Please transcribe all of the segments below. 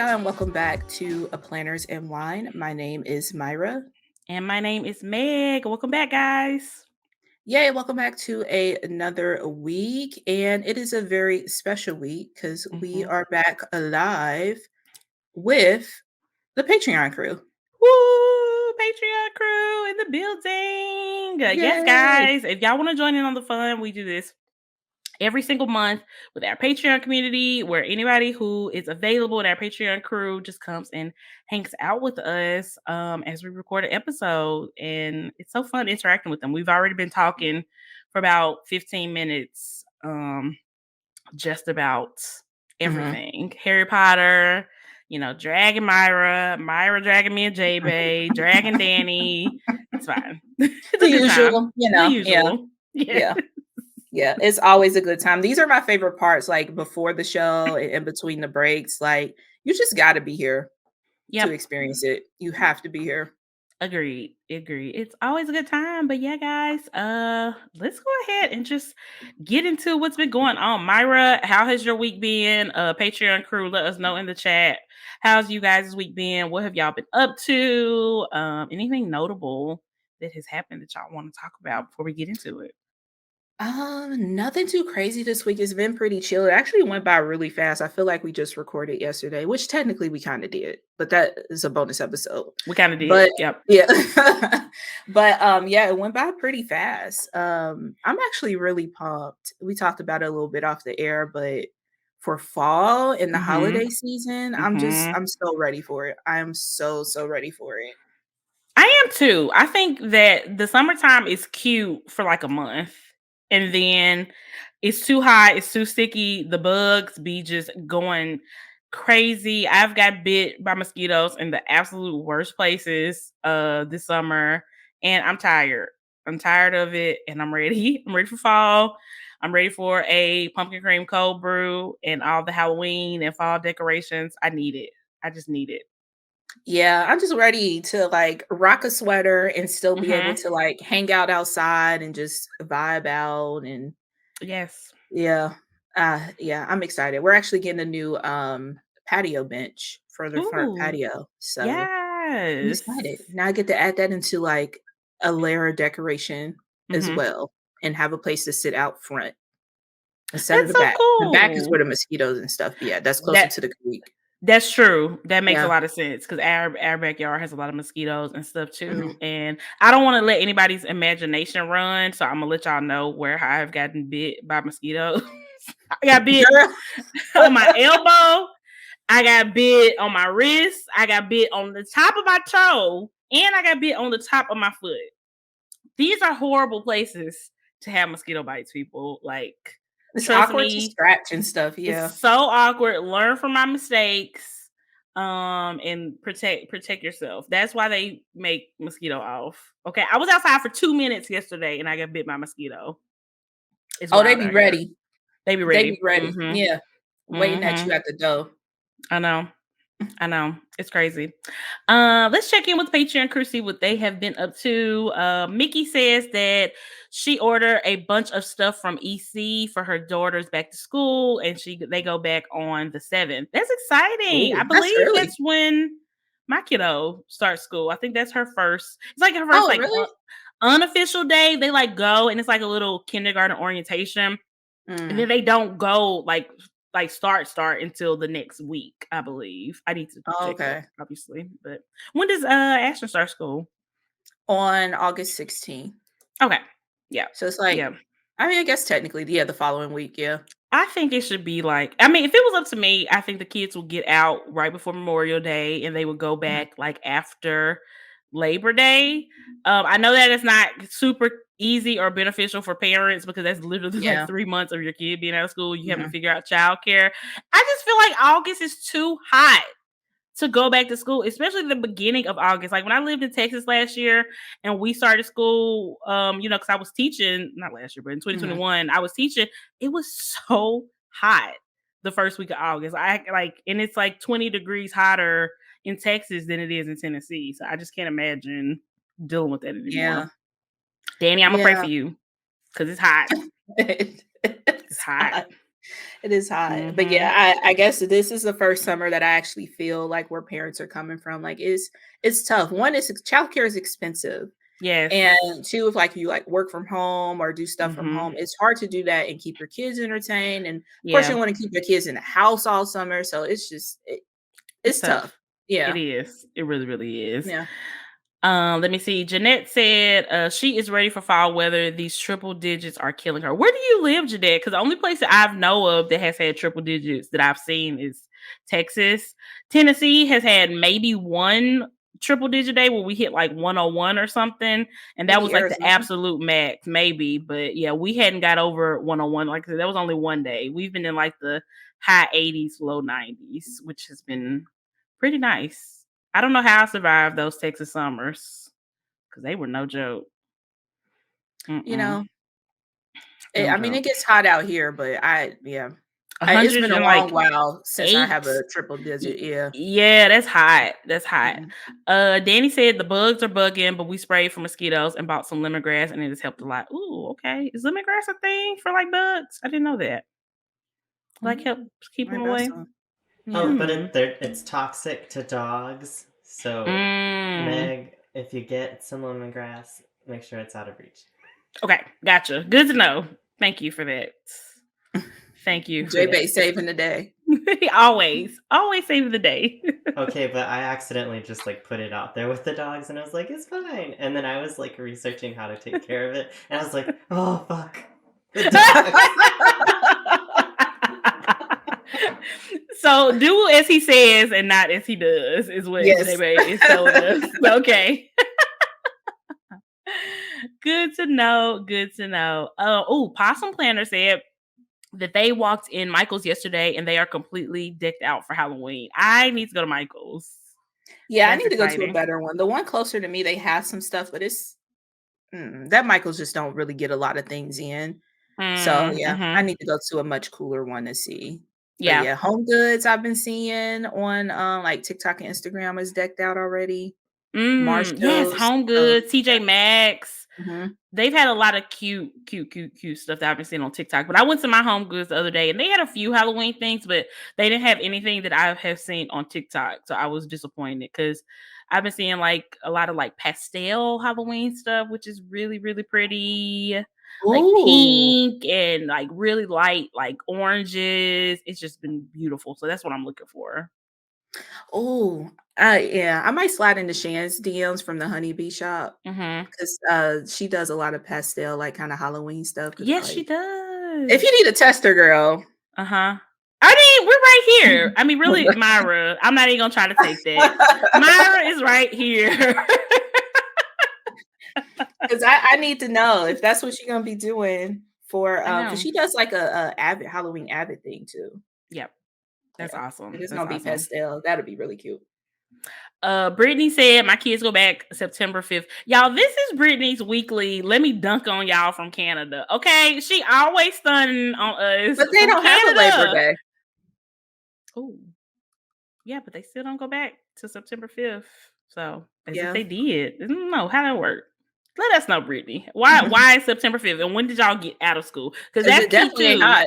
y'all, and welcome back to A Planners and Wine. My name is Myra. And my name is Meg. Welcome back, guys. Yay, welcome back to another week. And it is a very special week because we Mhm. are back alive with the Patreon crew. Woo! Patreon crew in the building. Yes, Yay! guys. If y'all want to join in on the fun, we do this every single month with our Patreon community, where anybody who is available in our Patreon crew just comes and hangs out with us as we record an episode. And it's so fun interacting with them. We've already been talking for about 15 minutes, just about Mhm. everything. Harry Potter, dragging Myra, Myra dragging me and J-Bay, dragging Danny. It's fine. It's The a good time. usual, The yeah, usual. Yeah. yeah, yeah. It's always a good time. These are my favorite parts, like before the show and in between the breaks. Like, you just got to be here to Yep. experience it. You have to be here. Agreed. Agreed. It's always a good time. But yeah, guys, let's go ahead and just get into what's been going on. Myra, how has your week been? Patreon crew, let us know in the chat. How's you guys' week been? What have y'all been up to? Anything notable that has happened that y'all want to talk about before we get into it? Nothing too crazy this week. It's been pretty chill. It actually went by really fast. I feel like we just recorded yesterday, which technically we kind of did, but that is a bonus episode. We kind of did. But Yep. yeah. But yeah, it went by pretty fast. I'm actually really pumped. We talked about it a little bit off the air, but for fall and the Mm-hmm. holiday season, Mm-hmm. I'm so ready for it. I am so ready for it. I am too. I think that the summertime is cute for like a month. And then it's too hot, it's too sticky. The bugs be just going crazy. I've got bit by mosquitoes in the absolute worst places this summer. And I'm tired. I'm tired of it and I'm ready. I'm ready for fall. I'm ready for a pumpkin cream cold brew and all the Halloween and fall decorations. I need it. I just need it. Yeah, I'm just ready to like rock a sweater and still be able Hmm. to like hang out outside and just vibe out and Yes. yeah. Yeah, I'm excited. We're actually getting a new patio bench for the front Ooh, patio. So I'm yes. excited. Now I get to add that into like a layer of decoration as Mhm. well and have a place to sit out front instead of That's the so back. The back is cool. where the mosquitoes and stuff be at. That's closer That to the creek. that's true. That makes a Yeah. lot of sense because our backyard has a lot of mosquitoes and stuff too. Mhm. And I don't want to let anybody's imagination run, so I'm gonna let y'all know where I've gotten bit by mosquitoes. I got bit Girl. on my elbow. I got bit on my wrist. I got bit on the top of my toe, and I got bit on the top of my foot. These are horrible places to have mosquito bites, people. Like, It's trust awkward to me, scratch and stuff, it's yeah. so awkward. Learn from my mistakes, and protect yourself. That's why they make mosquito off. Okay, I was outside for 2 minutes yesterday, and I got bit by a mosquito. It's Oh, they wild be out here. ready. They be They be ready. ready. Mm-hmm. Yeah. Waiting at Mm-hmm. you at the door. I know. I know. It's crazy. Let's check in with Patreon crew, see what they have been up to. Mickey says that she ordered a bunch of stuff from EC for her daughter's back to school, and they go back on the 7th. That's exciting. I Ooh, that's believe early. that's when my kiddo starts school. I think that's her first. It's like her first Oh, like really? unofficial day. They like go, and it's like a little kindergarten orientation, and then Mm. they don't go like start until the next week, I believe. I need to Oh, check that, okay. obviously. But when does Ashton start school? On August 16th. Okay. Yeah. So it's like, Yeah. I mean, I guess technically, yeah, the following week, yeah. I think it should be like, I mean, if it was up to me, I think the kids will get out right before Memorial Day and they would go Mhm. back like after Labor Day. I know that it's not super easy or beneficial for parents because that's literally like Yeah. 3 months of your kid being out of school. You having to Mhm. figure out childcare. I just feel like August is too hot to go back to school, especially the beginning of August. Like when I lived in Texas last year and we started school, because I was teaching, not last year, but in Mhm. 2021, I was teaching. It was so hot the first week of August. And it's like 20 degrees hotter in Texas than it is in Tennessee. So I just can't imagine dealing with that anymore. Yeah. Danny, I'm gonna pray Yeah. for you because it's hot. It's It's hot. hot. It is hot. But yeah, Mhm. I guess this is the first summer that I actually feel like where parents are coming from. Like it's tough. One is childcare is expensive. Yes. And two, if like you like work from home or do stuff from Mhm. home, it's hard to do that and keep your kids entertained. And of course, you Yeah. want to keep your kids in the house all summer. So it's just It's it's tough. tough. It Yeah. is. It really, really is. Yeah. Let me see. Jeanette said she is ready for fall weather. These triple digits are killing her. Where do you live, Jeanette? Because the only place that I've know of that has had triple digits that I've seen is Texas. Tennessee has had maybe one triple digit day where we hit like 101 or something. And that Maybe was like the Arizona. absolute max, maybe. But yeah, we hadn't got over 101. Like I said, that was only one day. We've been in like the high 80s, low 90s, which has been pretty nice. I don't know how I survived those Texas summers because they were no joke. You Mm-mm, know, no I mean, joke. it gets hot out here, but yeah. A It's hundred been a and long like while since I have 8. a triple digit. Yeah. Yeah, that's hot. That's hot. Mhm. Danny said the bugs are bugging, but we sprayed for mosquitoes and bought some lemongrass, and it has helped a lot. Ooh, okay. Is lemongrass a thing for like bugs? I didn't know that. Like help Mm, keep I them bet away. so. Oh, Yeah. but Hmm. it's toxic to dogs. So, Mm. Meg, if you get some lemongrass, make sure it's out of reach. Okay, gotcha. Good to know. Thank you for that. Thank you for J-Bay that. saving the day. Always save the day. Okay, but I accidentally just like put it out there with the dogs and I was like, it's fine. And then I was like researching how to take care of it. And I was like, oh, fuck. The dogs. So do as he says and not as he does is what Yes. Janae is telling us. Okay. Good to know. Good to know. Possum Planner said that they walked in Michael's yesterday and they are completely decked out for Halloween. I need to go to Michael's. Yeah, I That's need to go to a exciting. better one. The one closer to me, they have some stuff, but that Michael's just don't really get a lot of things in. So, yeah, I Mm-hmm. need to go to a much cooler one to see. But, Yeah. yeah, Home Goods I've been seeing on, like, TikTok and Instagram is decked out already. Yes, Marshalls, Home so Goods, TJ Maxx. mhm. They've had a lot of cute stuff that I've been seeing on TikTok. But I went to my Home Goods the other day and they had a few Halloween things, but they didn't have anything that I have seen on TikTok. So I was disappointed because I've been seeing like a lot of like pastel Halloween stuff, which is really, really pretty. Like Ooh, pink and like really light, like oranges. It's just been beautiful. So that's what I'm looking for. ooh, yeah, I might slide into Shan's DMs from the Honeybee shop Hmm. 'cause, she does a lot of pastel, like, kinda Halloween stuff. Cause Yes, she like, if does. you need a tester, girl. Uh-huh. I mean, we're right here. I mean, really, Myra. I'm not even gonna try to take that. Myra is right here. 'Cause I need to know if that's what you're gonna be doing for, I cause know. she does like a avid Halloween avid thing too. Yep. That's Yeah, it awesome. is That's gonna be awesome. pastel. That'll be really cute. Brittany said my kids go back September 5th. Y'all, this is Brittany's weekly. Let me dunk on y'all from Canada. Okay. She always stunning on us But they from don't have a Labor Canada. Day. Oh, yeah, but they still don't go back to September 5th. So as if Yeah. they did. I don't know how that worked. Let us know, Brittany. Why is September 5th? And when did y'all get out of school? Because 'Cause that's it key definitely ain't too. hot.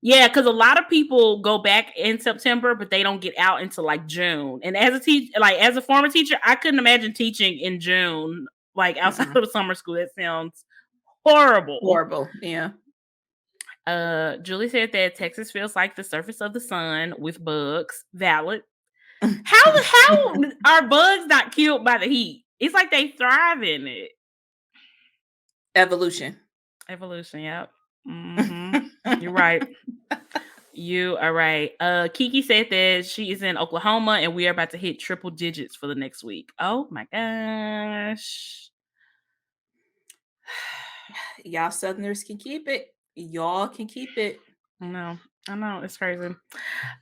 Yeah, because a lot of people go back in September, but they don't get out until like June. And as a teacher, like as a former teacher, I couldn't imagine teaching in June, like outside Mm-mm. of summer school. That sounds horrible. Horrible. Yeah. Julie said that Texas feels like the surface of the sun with bugs. Valid. How are bugs not killed by the heat? It's like they thrive in it. Evolution. Evolution, yep. Hmm. You're right. You are right. Kiki said that she is in Oklahoma and we are about to hit triple digits for the next week. Oh my gosh. Y'all Southerners can keep it. Y'all can keep it. I know, it's crazy.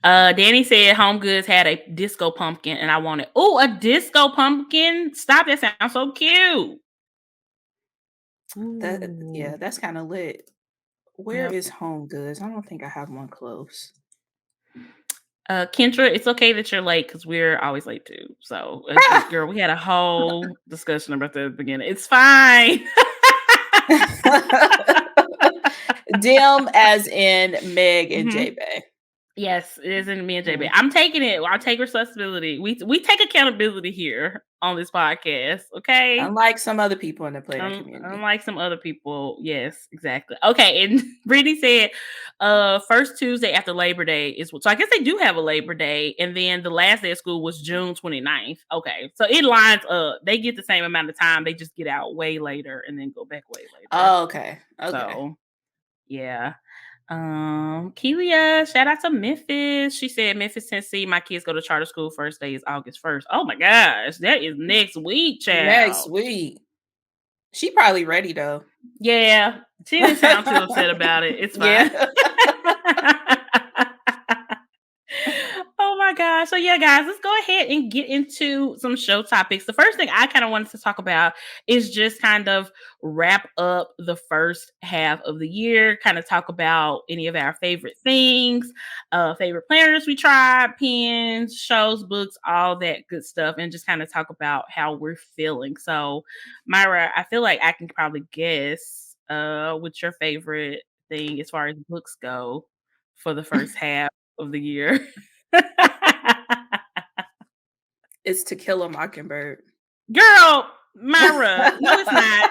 Danny said Home Goods had a disco pumpkin and I wanted, oh, a disco pumpkin. Stop, that sounds so cute. Yeah, Ooh. that's kind of lit. Where Yep. is Home Goods? I don't think I have one close. Kendra, it's okay that you're late because we're always late too. So, girl, we had a whole discussion about that at the beginning. It's fine. Dim as in Meg and Mhm. J-Bay. Yes, it isn't me and JB. Mm. I'm taking it. I take responsibility. We take accountability here on this podcast, okay? Unlike some other people in the planner community. Unlike some other people. Yes, exactly. Okay, and Brittany said first Tuesday after Labor Day is so I guess they do have a Labor Day, and then the last day of school was June 29th. Okay. So it lines up. They get the same amount of time. They just get out way later and then go back way later. Oh, okay. Okay. So yeah. Kelia, shout out to Memphis. She said Memphis, Tennessee. My kids go to charter school. First day is August 1st. Oh my gosh, that is next week, Next child. week. She probably ready though. Yeah, she didn't sound too upset about it. It's fine. Yeah. Oh my gosh. So yeah, guys, let's go ahead and get into some show topics. The first thing I kind of wanted to talk about is just kind of wrap up the first half of the year, kind of talk about any of our favorite things, favorite planners we tried, pens, shows, books, all that good stuff, and just kind of talk about how we're feeling. So, Myra, I feel like I can probably guess what's your favorite thing as far as books go for the first half of the year. It's To Kill a Mockingbird. Girl, Myra. No, it's not.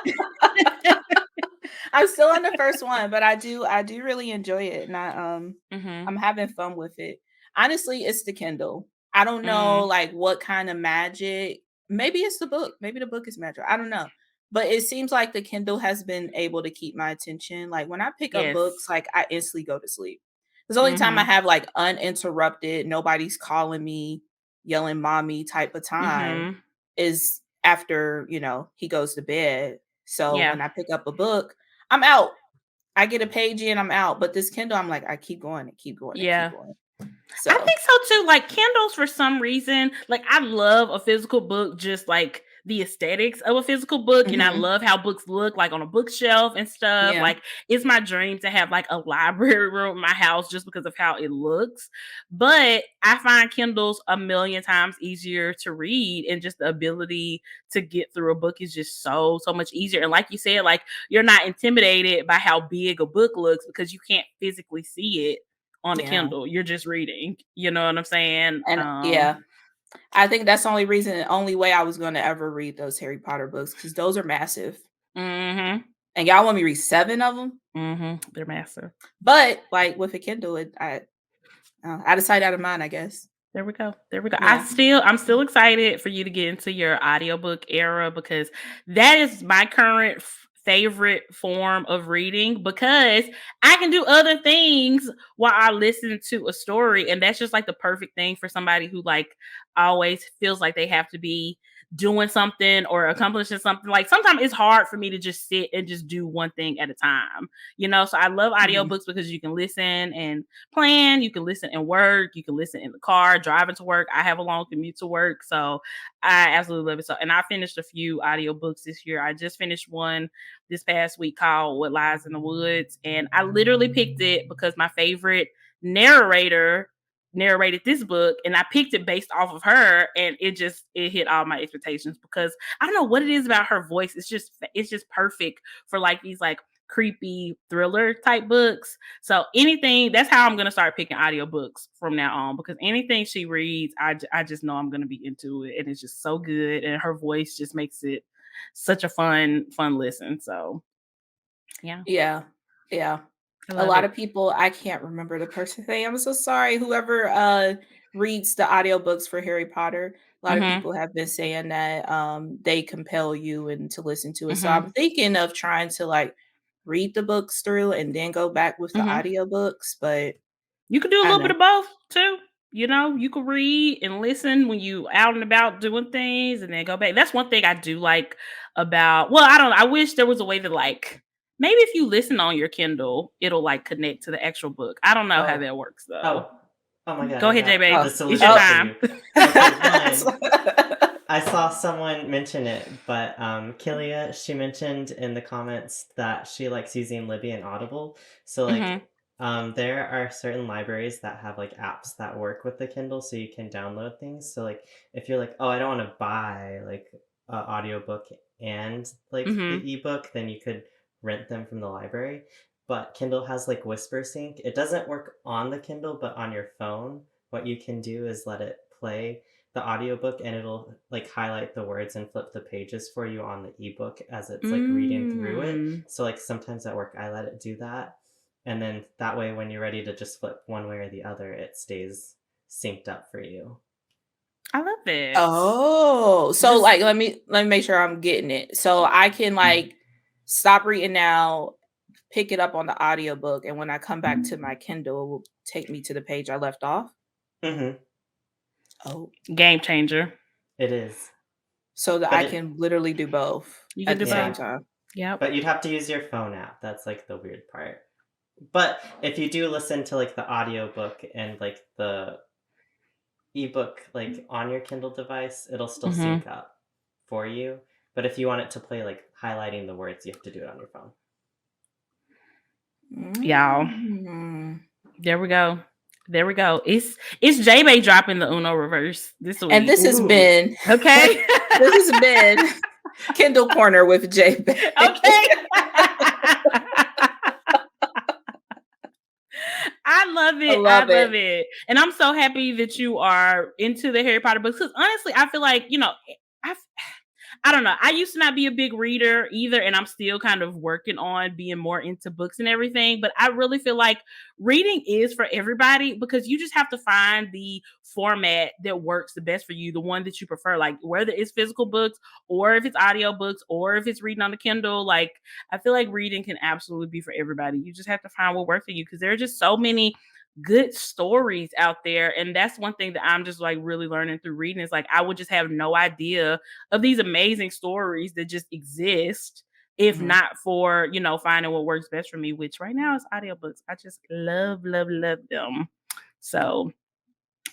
I'm still on the first one, but I do really enjoy it. And Mhm. I'm having fun with it. Honestly, it's the Kindle. I don't know Mhm. like what kind of magic. Maybe it's the book. Maybe the book is magic. I don't know. But it seems like the Kindle has been able to keep my attention. Like when I pick up books, Yes. like I instantly go to sleep. It's the only time I Mhm. have like uninterrupted, nobody's calling me, yelling mommy type of time Mhm. is after, he goes to bed. So Yeah. when I pick up a book, I'm out. I get a page in, I'm out. But this Kindle, I'm like, I keep going and keep going and keep Yeah. going. I So think so too. Like Kindles, for some reason, like I love a physical book, just like the aesthetics of a physical book, and I mhm, love how books look like on a bookshelf and stuff. yeah, Like it's my dream to have like a library room in my house just because of how it looks. But I find Kindles a million times easier to read, and just the ability to get through a book is just so much easier. And like you said, like you're not intimidated by how big a book looks because you can't physically see it on the yeah. Kindle. You're just reading. You know what I'm saying? And yeah, I think that's the only way I was going to ever read those Harry Potter books because those are massive. Mhm. And y'all want me to read 7 of them? Mhm. They're massive. But like with a Kindle, out of sight, out of mind, I guess. There we go. There we go. Yeah. I'm still excited for you to get into your audiobook era because that is my current favorite form of reading because I can do other things while I listen to a story, and that's just like the perfect thing for somebody who like always feels like they have to be doing something or accomplishing something. Like sometimes it's hard for me to just sit and just do one thing at a time, you know? So I love Mhm. audiobooks because you can listen and plan, you can listen and work, you can listen in the car, driving to work. I have a long commute to work, so I absolutely love it. So, and I finished a few audiobooks this year. I just finished one this past week called What Lies in the Woods, and I literally picked it because my favorite narrator narrated this book, and I picked it based off of her, and it hit all my expectations because I don't know what it is about her voice. It's just perfect for like these like creepy thriller type books. So anything, that's how I'm going to start picking audiobooks from now on because anything she reads, I just know I'm going to be into it, and it's just so good, and her voice just makes it such a fun listen. So, yeah, Yeah. Yeah. I A love lot it. of people, I can't remember the person's name. I'm so sorry. Whoever reads the audiobooks for Harry Potter, a lot of Mhm. people have been saying that they compel you and to listen to it. So Mhm. I'm thinking of trying to like read the books through and then go back with the Mhm. audiobooks, but You could do a I little don't bit know. of both too. You know, you could read and listen when you out and about doing things and then go back. That's one thing I do like about, well, I don't know. I wish there was a way to like maybe if you listen on your Kindle, it'll like connect to the actual book. I don't know how Oh, that works though. oh, oh my God! Go I ahead, got JB. the Oh. It's your solution Oh. for time. you. Okay, one. I saw someone mention it, but Kilia, she mentioned in the comments that she likes using Libby and Audible. So like Mhm. there are certain libraries that have like apps that work with the Kindle so you can download things. So like if you're like, "Oh, I don't want to buy like a audiobook and like Mhm. the ebook," then you could rent them from the library. but Kindle has like Whisper Sync. It doesn't work on the Kindle, but on your phone, what you can do is let it play the audiobook and it'll like highlight the words and flip the pages for you on the ebook as it's like reading through it. Mm, So like sometimes at work I let it do that. And then that way when you're ready to just flip one way or the other, it stays synced up for you. I love it. Oh, so, This like, let me make sure I'm getting it. So I can, like, stop reading now, pick it up on the audiobook, and when I come back to my Kindle, it will take me to the page I left off? Mhm. Oh, game changer. It is. so that But I it can literally do both You can at do the same both. yeah, time. Yep. but you'd have to use your phone app. That's like the weird part. But if you do listen to like the audiobook and like the ebook like on your Kindle device, it'll still Mhm. sync up for you. But if you want it to play like highlighting the words, you have to do it on your phone. Y'all, Mm. there we go. There we go. It's J-Bay dropping the Uno reverse this And week. this has Ooh. been Okay. this has been Kindle Corner with J Bay. Okay. I love I it. I love love it. it. And I'm so happy that you are into the Harry Potter books. Because honestly, I feel like, I I don't know. I used to not be a big reader either, and I'm still kind of working on being more into books and everything. But I really feel like reading is for everybody because you just have to find the format that works the best for you, the one that you prefer, like whether it's physical books or if it's audio books or if it's reading on the Kindle. Like, I feel like reading can absolutely be for everybody. You just have to find what works for you because there are just so many good stories out there. And that's one thing that I'm just like really learning through reading is like I would just have no idea of these amazing stories that just exist if Mhm. not for finding what works best for me, which right now is audiobooks. I just love them. So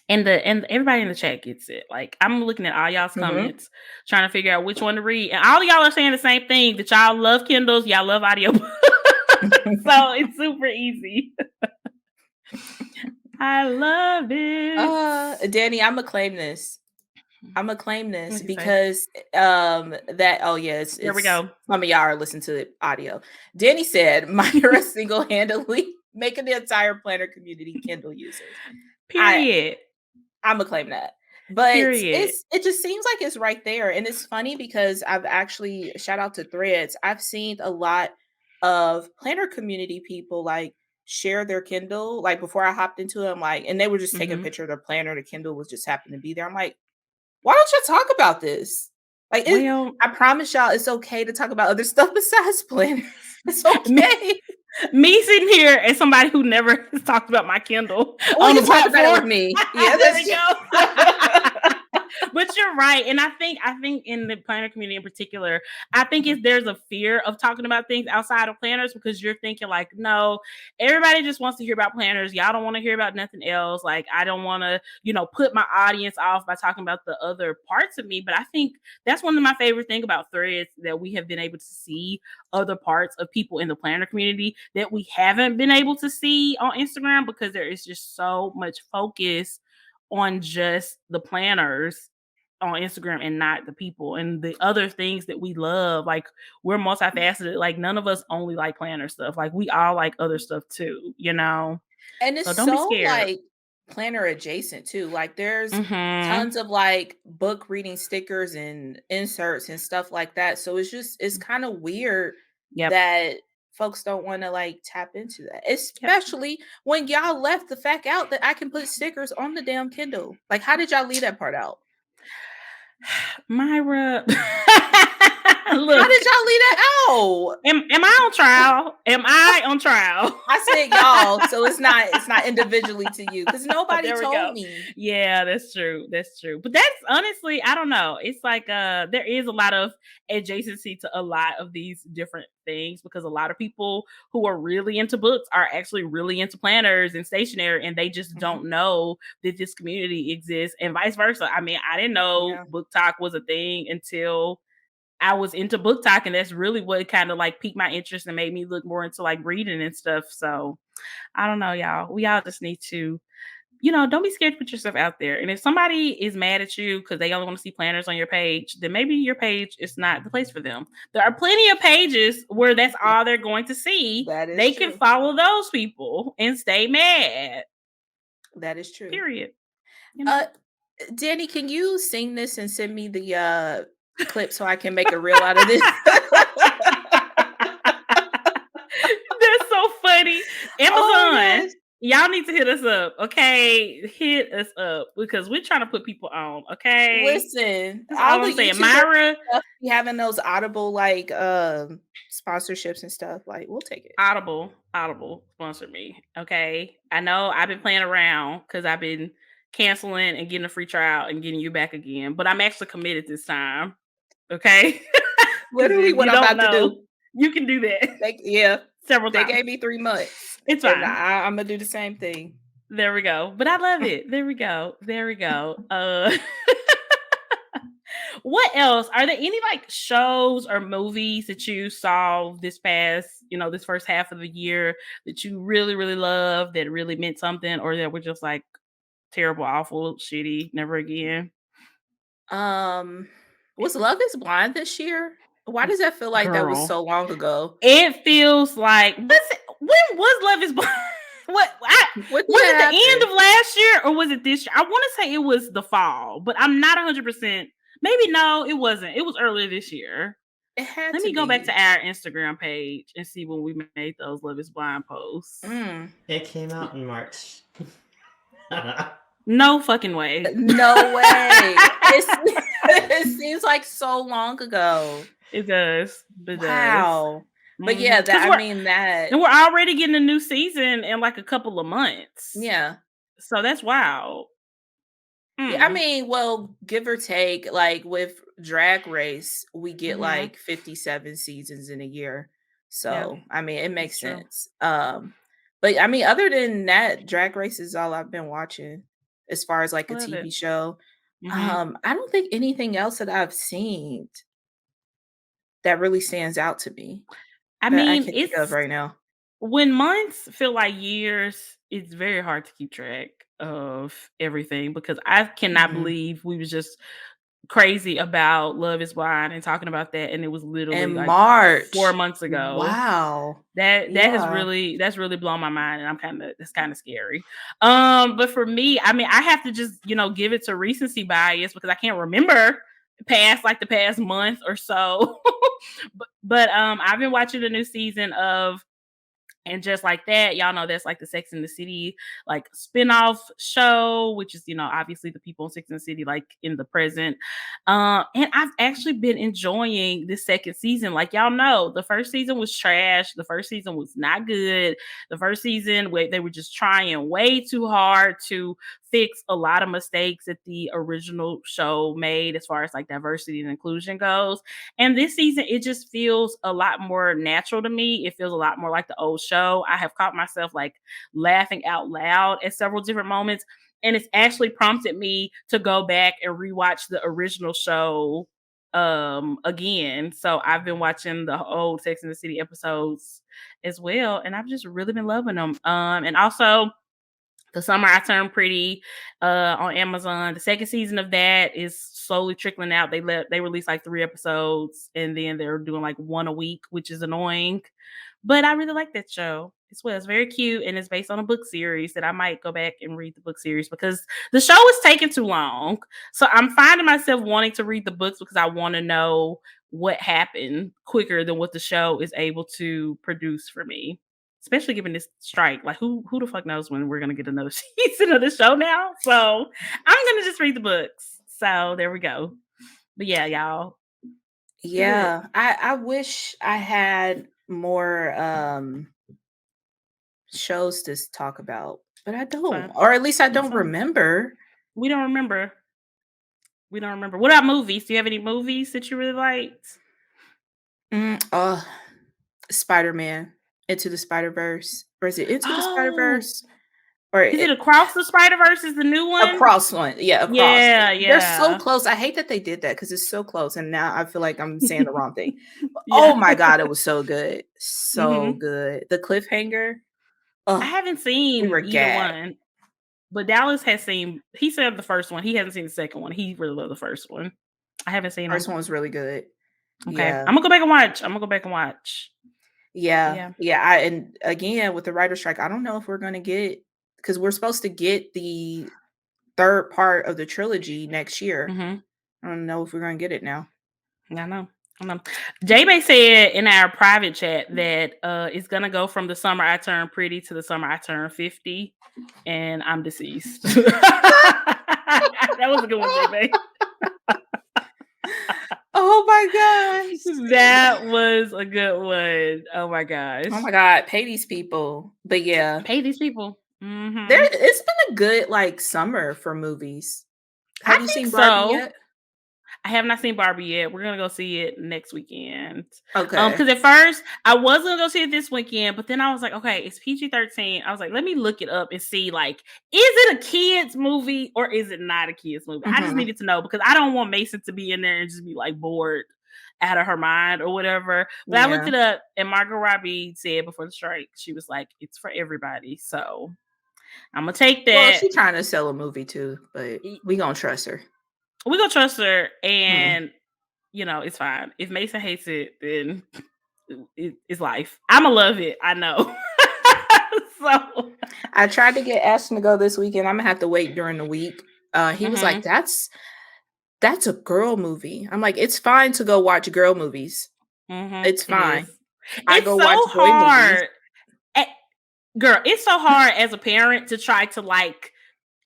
and everybody in the chat gets it. Like I'm looking at all y'all's Mhm. comments trying to figure out which one to read, and all of y'all are saying the same thing, that y'all love Kindles, y'all love audiobooks. So it's super easy. I love it. Danny, Imma claim this. Imma claim this What'd you say? because, that oh, yeah, There we it's go. some of y'all are listening to the audio. Danny said, "Myra single-handedly making the entire planner community Kindle users." I Period. Imma claim that. But Period. it just seems like it's right there, and it's funny because I've actually shout out to Threads, I've seen a lot of planner community people, like, share their Kindle, like, before I hopped into it, I'm like and they were just taking a Mhm. picture of their planner, the Kindle was just happened to be there, I'm like, "Why don't you talk about this?" Like, Well, I promise y'all it's okay to talk about other stuff besides planners. It's me okay. me sitting here as somebody who never has talked about my Kindle Well, on the you talked about it platform. with me. Yeah, There that's we true. go. But you're right, and I think in the planner community in particular, I think Mhm, there's a fear of talking about things outside of planners because you're thinking like, no, everybody just wants to hear about planners. Y'all don't want to hear about nothing else. Like, I don't want to, put my audience off by talking about the other parts of me. But I think that's one of my favorite things about Threads, that we have been able to see other parts of people in the planner community that we haven't been able to see on Instagram because there is just so much focus on just the planners on Instagram and not the people and the other things that we love. Like, we're multifaceted. Like, none of us only like planner stuff. Like, we all like other stuff too. and it's So don't be so, scared. like, planner adjacent too, like, there's Mhm. tons of, like, book reading stickers and inserts and stuff like that, so it's kinda weird Yep. that folks don't wanna, like, tap into that, Yep. especially when y'all left the fact out that I can put stickers on the damn Kindle. Like, how did y'all leave that part out? Myra. How Look, did y'all leave that out? am I on trial? Am I on trial? I said y'all, so it's not individually to you because nobody There we told go. me. Yeah, that's true. That's true. But that's honestly, I don't know. It's like there is a lot of adjacency to a lot of these different things because a lot of people who are really into books are actually really into planners and stationery and they just Mhm. don't know that this community exists and vice versa. I mean, I didn't know Yeah. book talk was a thing until I was into book talk, and that's really what kind of like piqued my interest and made me look more into like reading and stuff. So I don't know, y'all. We all just need to don't be scared to put yourself out there. And if somebody is mad at you because they only want to see planners on your page, then maybe your page is not the place for them. There are plenty of pages where that's all they're going to see. That is They can true. follow those people and stay mad. That is true. Period. Danny, can you sing this and send me the clip so I can make a reel out of this? That's so funny. Oh, Amazon, yes. y'all need to hit us up, okay? Hit us up because we're trying to put people on, okay? Listen, That's all all the I'm saying. YouTubers Myra, stuff be having those Audible like sponsorships and stuff. Like, we'll take it. Audible sponsor me, okay? I know I've been playing around because I've been canceling and getting a free trial and getting you back again, but I'm actually committed this time, okay? Because Literally if what you I'm don't about to know, do. you can do that several They times. gave me 3 months. It's And fine. I'm gonna do the same thing. There we go. But I love it. There we go. What else? Are there any like shows or movies that you saw this past, this first half of the year that you really, really loved, that really meant something, or that were just like terrible, awful, shitty, never again? Was Love is Blind this year? Why does that feel like that was Girl, so long ago? it feels like when was Love is Blind? What Was did it the end happen? of last year or was it this year? I want to say it was the fall, but I'm not 100%. Maybe no, it wasn't. It was earlier this year. It had Let to me go back to be. our Instagram page and see when we made those Love is Blind posts. It came out in March. No fucking way. No way. It seems like so long ago. It does. It Wow. does. But yeah, Because that and we're already getting a new season in like a couple of months. yeah. So that's wild. Yeah, I mean, well, give or take, like with Drag Race, we get like 57 seasons in a year. Yeah, So, I mean, it makes true. sense. But I mean, other than that, Drag Race is all I've been watching as far as like a Love it. TV show. Mhm. I don't think anything else that I've seen that really stands out to me I that I mean, can think of it's right now. when months feel like years, it's very hard to keep track of everything because I cannot Mhm. believe we was just crazy about Love is Blind and talking about that, and it was literally In like 4 March. months ago. Wow. That Yeah. that's really blown my mind, and that's kind of scary. But for me, I mean, I have to just give it to recency bias because I can't remember the past month or so. but I've been watching the new season of and just like that, y'all know that's like the Sex and the City like spin-off show, which is, obviously the people in Sex and the City like in the present. And I've actually been enjoying this second season. Like y'all know, the first season was trash. The first season was not good. The first season where they were just trying way too hard to fix a lot of mistakes that the original show made as far as like diversity and inclusion goes. And this season, it just feels a lot more natural to me. It feels a lot more like the old show. I have caught myself like laughing out loud at several different moments. And it's actually prompted me to go back and rewatch the original show again. So I've been watching the old Sex and the City episodes as well. And I've just really been loving them. And also the Summer I Turned Pretty on Amazon. The second season of that is slowly trickling out. They released like 3 episodes and then they're doing like one a week, which is annoying. But I really like that show as well. It's very cute and it's based on a book series that I might go back and read the book series because the show is taking too long. So I'm finding myself wanting to read the books because I want to know what happened quicker than what the show is able to produce for me. Especially given this strike, like who the fuck knows when we're gonna get another season of the show now? So I'm gonna just read the books. So there we go. But yeah, y'all, good. Yeah. I wish I had more shows to talk about, but I It's don't. fine. Or at least I It's don't fine. remember. We don't remember. We don't remember. What about movies? Do you have any movies that you really liked? Spider-Man, Into the Spider-Verse. Or is it Into the Oh, Spider-Verse? Or is it Across the Spider-Verse is the new one? across one. Yeah, across. Yeah, They're so yeah. close. I hate that they did that because it's so close. And now I feel like I'm saying the wrong thing. But, oh Yeah. my God, it was so good. So hmm good. The cliffhanger. I Oh, haven't we seen were either gagged. one. But Dallas has seen. He said the first one. He hasn't seen the second one. He really loved the first one. I haven't seen First them. one was really good. Okay, Yeah. I'm gonna go back and watch. I'm gonna go back and watch. Yeah. Yeah. Yeah. And again, with the writer strike, I don't know if we're going to get, because we're supposed to get the third part of the trilogy next year. Mm-hmm. I don't know if we're going to get it now. I know. J-Bay said in our private chat that it's gonna go from the summer I turned pretty to the summer I turned 50, and I'm deceased. That was a good one, J-Bay. Oh my gosh. That was a good one. Oh my gosh. Oh my God. Pay these people. But yeah, Pay these people. Mm-hmm. it's been a good like summer for movies. Have I you think seen Barbie so. yet? I have not seen Barbie yet. We're gonna go see it next weekend. Okay. Because at first I was gonna go see it this weekend, but then I was like, okay, it's PG-13. I was like, let me look it up and see, like, is it a kids movie or is it not a kids movie? I just Mhm. needed to know because I don't want Mason to be in there and just be like bored out of her mind or whatever. But I looked Yeah. it up, and Margot Robbie said before the strike, she was like, it's for everybody. So I'm gonna take Well, that. she's trying to sell a movie too, but we gonna trust her. We gonna trust her, Mhm. and it's fine. If Mason hates it, then it's life. I'ma love it. I know. So I tried to get Ashton to go this weekend. I'm gonna have to wait during the week. He was like, that's a girl movie. I'm like, it's fine to go watch girl movies. It's it is. fine. I It's go so watch boy movies. hard. Girl, it's so hard as a parent to try to like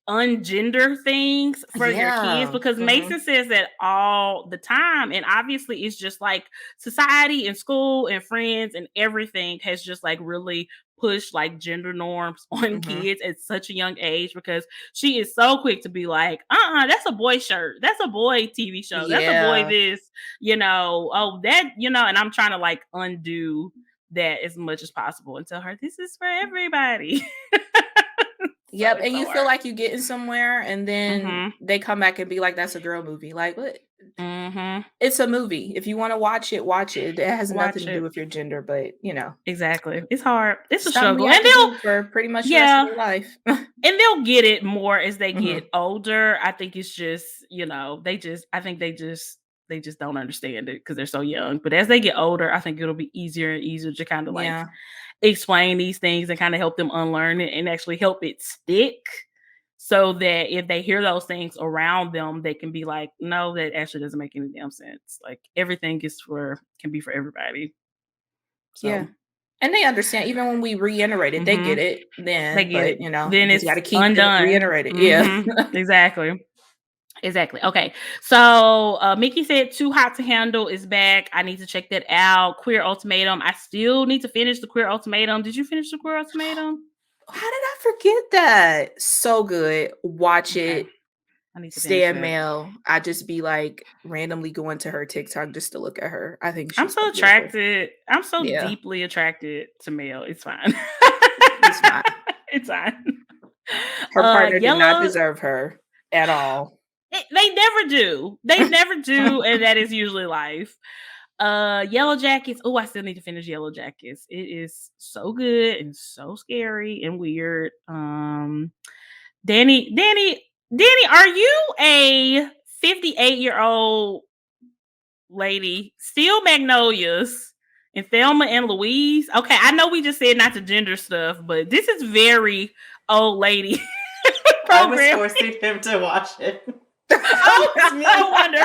ungender things for your kids, Yeah. because Mhm. Mason says that all the time, and obviously it's just like society and school and friends and everything has just like really pushed like gender norms on Mhm. kids at such a young age, because she is so quick to be like, that's a boy shirt, that's a boy TV show, that's a boy Yeah. this, oh that, and I'm trying to like undo that as much as possible and tell her this is for everybody. Yep. It's And so you feel hard. like you getting somewhere, and then they come back and be like, that's a girl movie. Like, what? It's a movie. If you want to watch it, watch it. It has nothing Watch to do it. with your gender, but Exactly. It's hard. It's a something we struggle. have And to do for pretty much the rest of yeah, their life. and they'll get it more as they Mhm. get older. I think it's just, I think they just don't understand it because they're so young. But as they get older, I think it'll be easier and easier to kind of like Yeah. explain these things and kind of help them unlearn it and actually help it stick. So that if they hear those things around them, they can be like, no, that actually doesn't make any damn sense. Like everything can be for everybody. Yeah. So And they understand even when we reiterate it, they get it they then, get but it. Then just got it's to keep it undone. reiterated. Yeah. Exactly. Exactly. Okay. So Mickey said Too Hot to Handle is back. I need to check that out. Queer Ultimatum. I still need to finish the Queer Ultimatum. Did you finish the Queer Ultimatum? How did I forget that? So good. Watch Okay. it. I need to finish Stan it. Mail. I just be like randomly going to her TikTok just to look at her. I think I'm she's so beautiful. attracted. I'm so Yeah. deeply attracted to Mel. It's fine. It's fine. It's fine. Her partner did not Yellow. deserve her at all. They never do. They never do, and that is usually life. Yellow Jackets. Oh, I still need to finish Yellow Jackets. It is so good and so scary and weird. Danny, are you a 58-year-old lady? Still Magnolias and Thelma and Louise. Okay, I know we just said not to gender stuff, but this is very old lady I was program. forcing him to watch it. Oh, no wonder.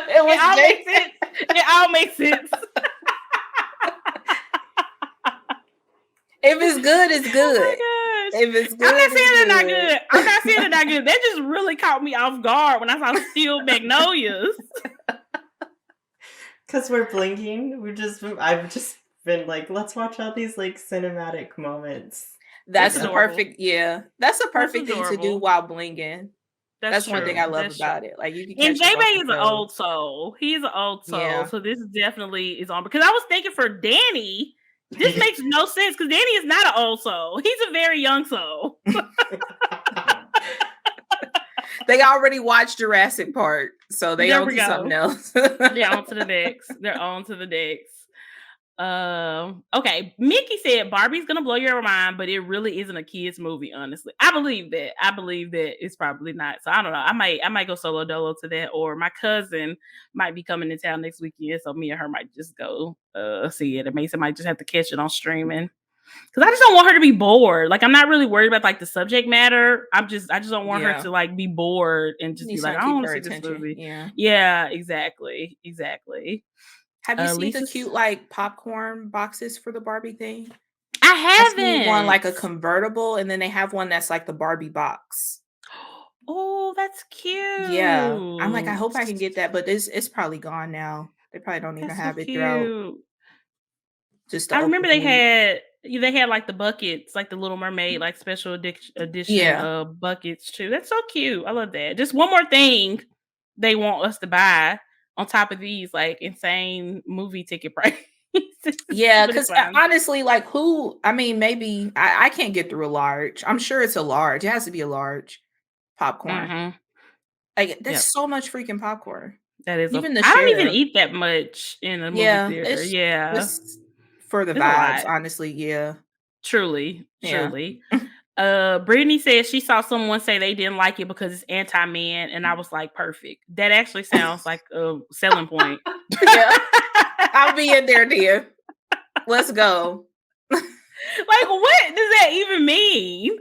It all makes sense. It all makes sense. If it's good, it's good. Oh my gosh. If it's good, I'm not saying it's they're not good. I'm not saying they're not good. That just really caught me off guard when I saw Steel Magnolias. Because we're blinking. I've just been like, let's watch all these like cinematic moments. That's That's a adorable. perfect, that's a perfect thing to do adorable. while blinging. That's one thing I love That's about true. it. Like you can And catch J-Bay yourself is on an toes. old soul. He's an old soul. Yeah. So this definitely is on, because I was thinking for Danny, this makes no sense because Danny is not an old soul. He's a very young soul. They already watched Jurassic Park, so they There on we to go. something else. They're on to the next. They're on to the next. Okay. Mickey said Barbie's gonna blow your mind, but it really isn't a kids movie, honestly. I believe that. I believe that it's probably not. So I don't know. I might go solo dolo to that, or my cousin might be coming to town next weekend. So me and her might just go see it. And Mason might just have to catch it on streaming. Cause I just don't want her to be bored. Like I'm not really worried about like the subject matter. I just don't want her Yeah. to like be bored and You just need be like, something I to don't keep want to her see this attention. movie. Yeah. Yeah, exactly. Exactly. Have you seen the Lisa's cute like popcorn boxes for the Barbie thing? I I seen one like haven't. a convertible, and then they have one that's like the Barbie box. Oh, that's Yeah. I'm like, I cute. hope I can get that, but it's probably gone now. They probably don't even That's so have it throughout cute. just the I open remember meat. they had like the buckets, like the Little Mermaid, like special edition Yeah. buckets too. That's so cute. I love that. Just one more thing they want us to buy on top of these like insane movie ticket prices. Yeah, But it's because fine. honestly, like I mean, maybe I can't get through a large. I'm sure it's a large. It has to be a large popcorn. Mhm. Like that's Yep. so much freaking popcorn. That is a Even the I don't even share. eat that much in a movie Yeah, theater. it's Yeah. just for the It's a vibes, lot. honestly. Yeah. Truly, Yeah. truly. Brittany said she saw someone say they didn't like it because it's anti-man, and I was like, perfect. That actually sounds like a selling point. Yeah. I'll be in there, dear. Let's go. Like, what does that even mean?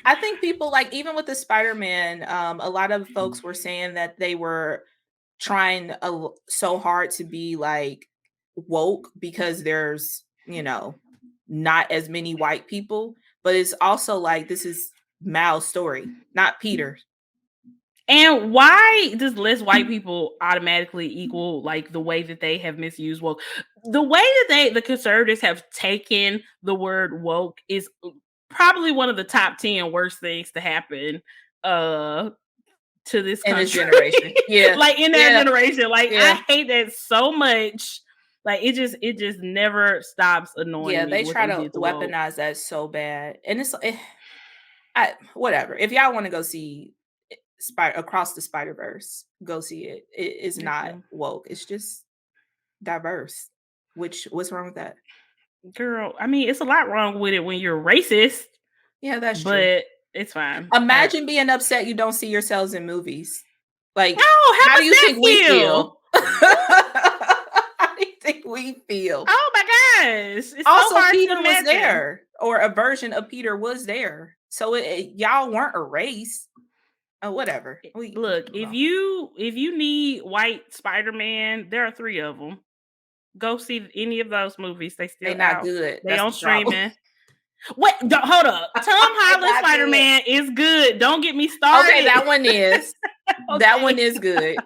I think people like even with the Spider-Man, a lot of folks were saying that they were trying so hard to be like woke because there's, not as many white people, but it's also like this is Mal's story, not Peter's. And why does less white people automatically equal like the way that they have misused woke? The way that the conservatives have taken the word woke is probably one of the top 10 worst things to happen uh to this In this country. generation. Yeah. Like in their Yeah. generation. Like Yeah. I hate that so much. Like it just never stops annoying Yeah. me They what try they to did to woke. weaponize that so bad. And whatever. If y'all want to go see Spider Across the Spider-Verse, go see it. It is Yes, not ma'am. woke. It's just diverse. What's wrong with that? Girl, I mean it's a lot wrong with it when you're racist, Yeah, that's true. but it's fine. Imagine being upset you don't see yourselves in movies. Like, Oh, how how do does you that think we feel? feel? How do you think we feel? Oh my gosh. It's so Also, hard to Peter was imagine. there, or a version of Peter was there. So y'all weren't erased. Oh, whatever. We Look, can move if on. you need white Spider-Man, there are 3 of them. Go see any of those movies. They They still not out. good. They That's on the problem. streaming. Wait, hold up. Tom They Holland not good. Spider-Man is good. Don't get me Okay, started. that one is. That one Okay. is good.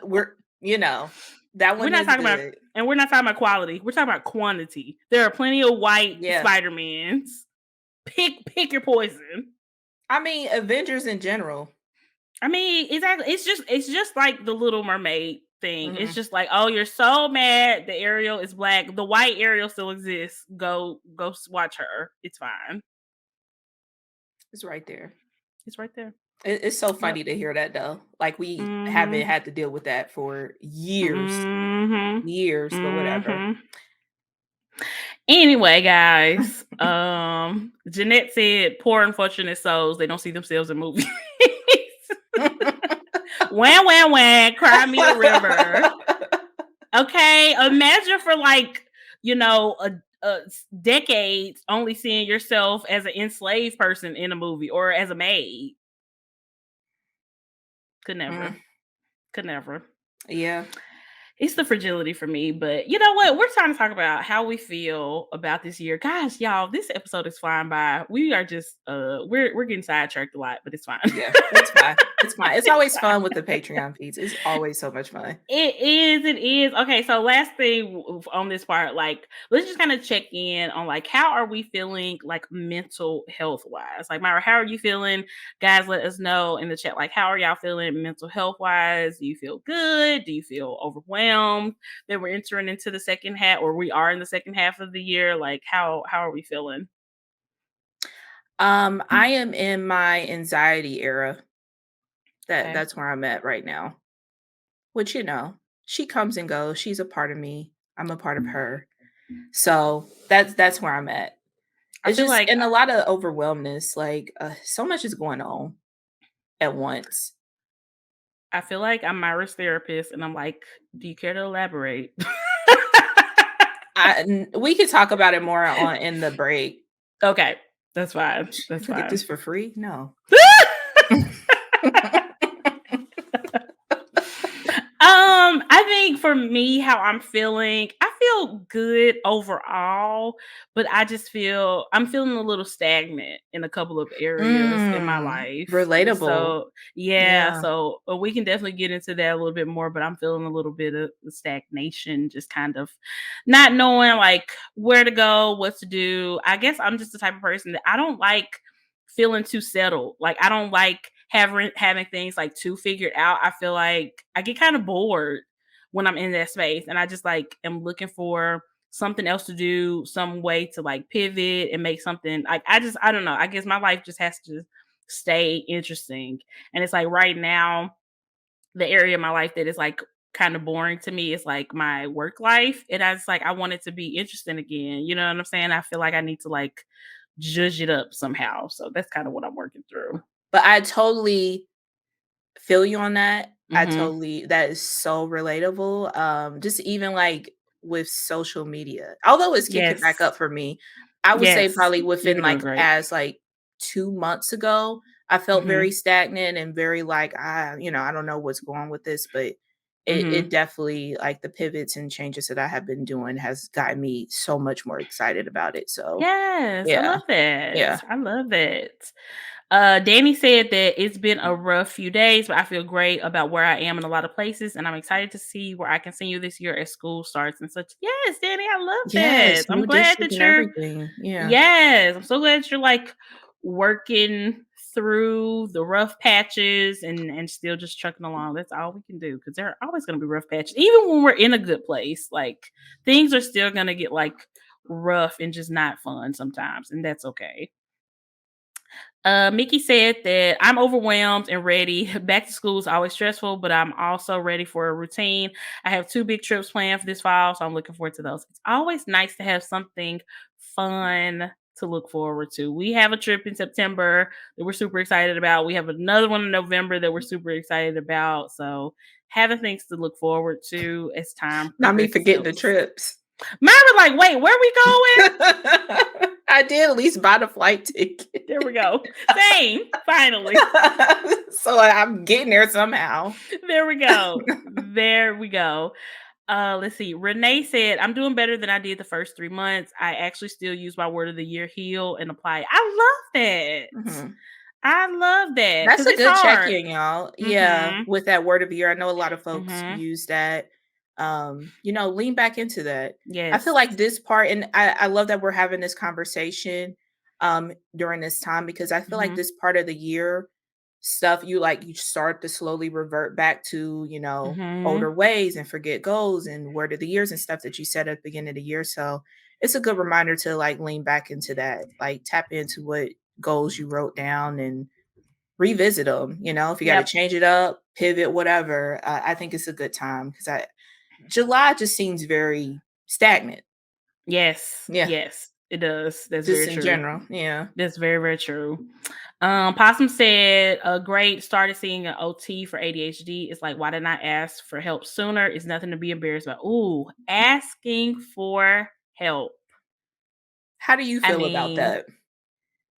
We're that We're one not is talking about good. and we're not talking about quality. We're talking about quantity. There are plenty of white Yeah. Spider-Mans. Pick your poison. I mean, Avengers in general. I mean, exactly. It's just like the Little Mermaid thing. It's Mhm. just like, oh, you're so mad the Ariel is black. The white Ariel still exists. Go watch her. It's fine. It's right there. It's right there. It's so Yep. funny to hear that though. Like we haven't Mhm. had to deal with that for years, Mhm. years, but whatever. Mhm. Anyway, guys, Jeanette said, "Poor unfortunate souls. They don't see themselves in movies." Wham, wham, wham. Cry me a river. Okay, imagine for like decades only seeing yourself as an enslaved person in a movie or as a maid. Could never. Mm, Could never. yeah. It's the fragility for me, but you know what? We're trying to talk about how we feel about this year. Gosh, y'all, this episode is flying by. We are just we're getting sidetracked a lot, but it's fine. Yeah, it's fine. It's fine. It's It's always fine. fun with the Patreon feeds. It's always so much fun. It is. Okay, so last thing on this part, like, let's just kind of check in on like how are we feeling like mental health wise? Like Myra, how are you feeling? Guys, let us know in the chat. Like, how are y'all feeling mental health wise? Do you feel good? Do you feel overwhelmed that we're entering into the second half or we are in the second half of the year? Like, how are we feeling? I am in my anxiety era. Okay. That's where I'm at right now. Which she comes and goes. She's a part of me. I'm a part of her. So that's where I'm at. I It's feel just like and a lot of overwhelmness, like, so much is going on at once. I'm Myra's therapist, and I'm like, "Do you care to elaborate?" We could talk about it more on in the break. Okay, that's fine. That's If I get this fine. for free? No. I think for me, how I'm feeling, I feel good overall, but I'm feeling a little stagnant in a couple of areas in my life. Relatable. So yeah, Yeah. so we can definitely get into that a little bit more, but I'm feeling a little bit of stagnation, just kind of not knowing like where to go, what to do. I guess I'm just the type of person that I don't like feeling too settled. Like I don't like having things like too figured out. I feel like I get kind of bored when I'm in that space, and I just like am looking for something else to do, some way to like pivot and make something like I don't know. I guess my life just has to stay interesting. And it's like right now, the area of my life that is like kind of boring to me is like my work life. And I just like I want it to be interesting again. You know what I'm saying? I feel like I need to like judge it up somehow. So that's kind of what I'm working through. But I totally feel you on that. Mhm. That is so relatable. Just even like with social media. Although it's kicking back Yes. up for me, I would say Yes. probably You've within been doing like great. as like 2 months ago, I felt very Mhm. stagnant and very like, I don't know what's going with this, but it Mhm. definitely like the pivots and changes that I have been doing has gotten me so much more excited about it. So Yes, I yeah. love that. Yeah. I love it. Danny said that it's been a rough few days, but I feel great about where I am in a lot of places, and I'm excited to see where I continue this year as school starts and such. Yes, Danny, I love that. Yes, I'm new glad district that and you're everything. Yeah. Yes, I'm so glad that you're like working through the rough patches and still just trucking along. That's all we can do because there are always going to be rough patches, even when we're in a good place. Like things are still going to get like rough and just not fun sometimes, and that's okay. Mickey said that I'm overwhelmed and ready. Back to school is always stressful, but I'm also ready for a routine. I have two big trips planned for this fall, so I'm looking forward to those. It's always nice to have something fun to look forward to. We have a trip in September that we're super excited about. We have another one in November that we're super excited about. So having things to look forward to as time Not me progresses forgetting the helps. trips. Myra, like, wait, where we going? I did at least buy the flight ticket. There we go. Same, finally. So I'm getting there somehow. There we go. There we go. Let's see. Renee said, I'm doing better than I did the first 3 months. I actually still use my word of the year, heal and apply. I love that. Mhm. I love that That's because a it's good hard. check-in, y'all. Yeah, Mm-hmm. with that word of the year. I know a lot of folks Mm-hmm. use that. Lean back into that. I feel Yes. like this part, and I love that we're having this conversation during this time because I feel like Mm-hmm. this part of the year stuff you start to slowly revert back to, Mm-hmm. older ways and forget goals and word of the years and stuff that you said at the beginning of the year. So it's a good reminder to like lean back into that, like tap into what goals you wrote down and revisit them. If you got to Yep. change it up, pivot, whatever. I think it's a good time because I July just seems very stagnant. Yes. Yeah, Yes. It does. That's just very in true. general. Yeah. That's very, very true. Possum said, great, started seeing an OT for ADHD. It's like, why didn't I ask for help sooner? It's nothing to be embarrassed about. Ooh, asking for help. How do you I feel about mean, that?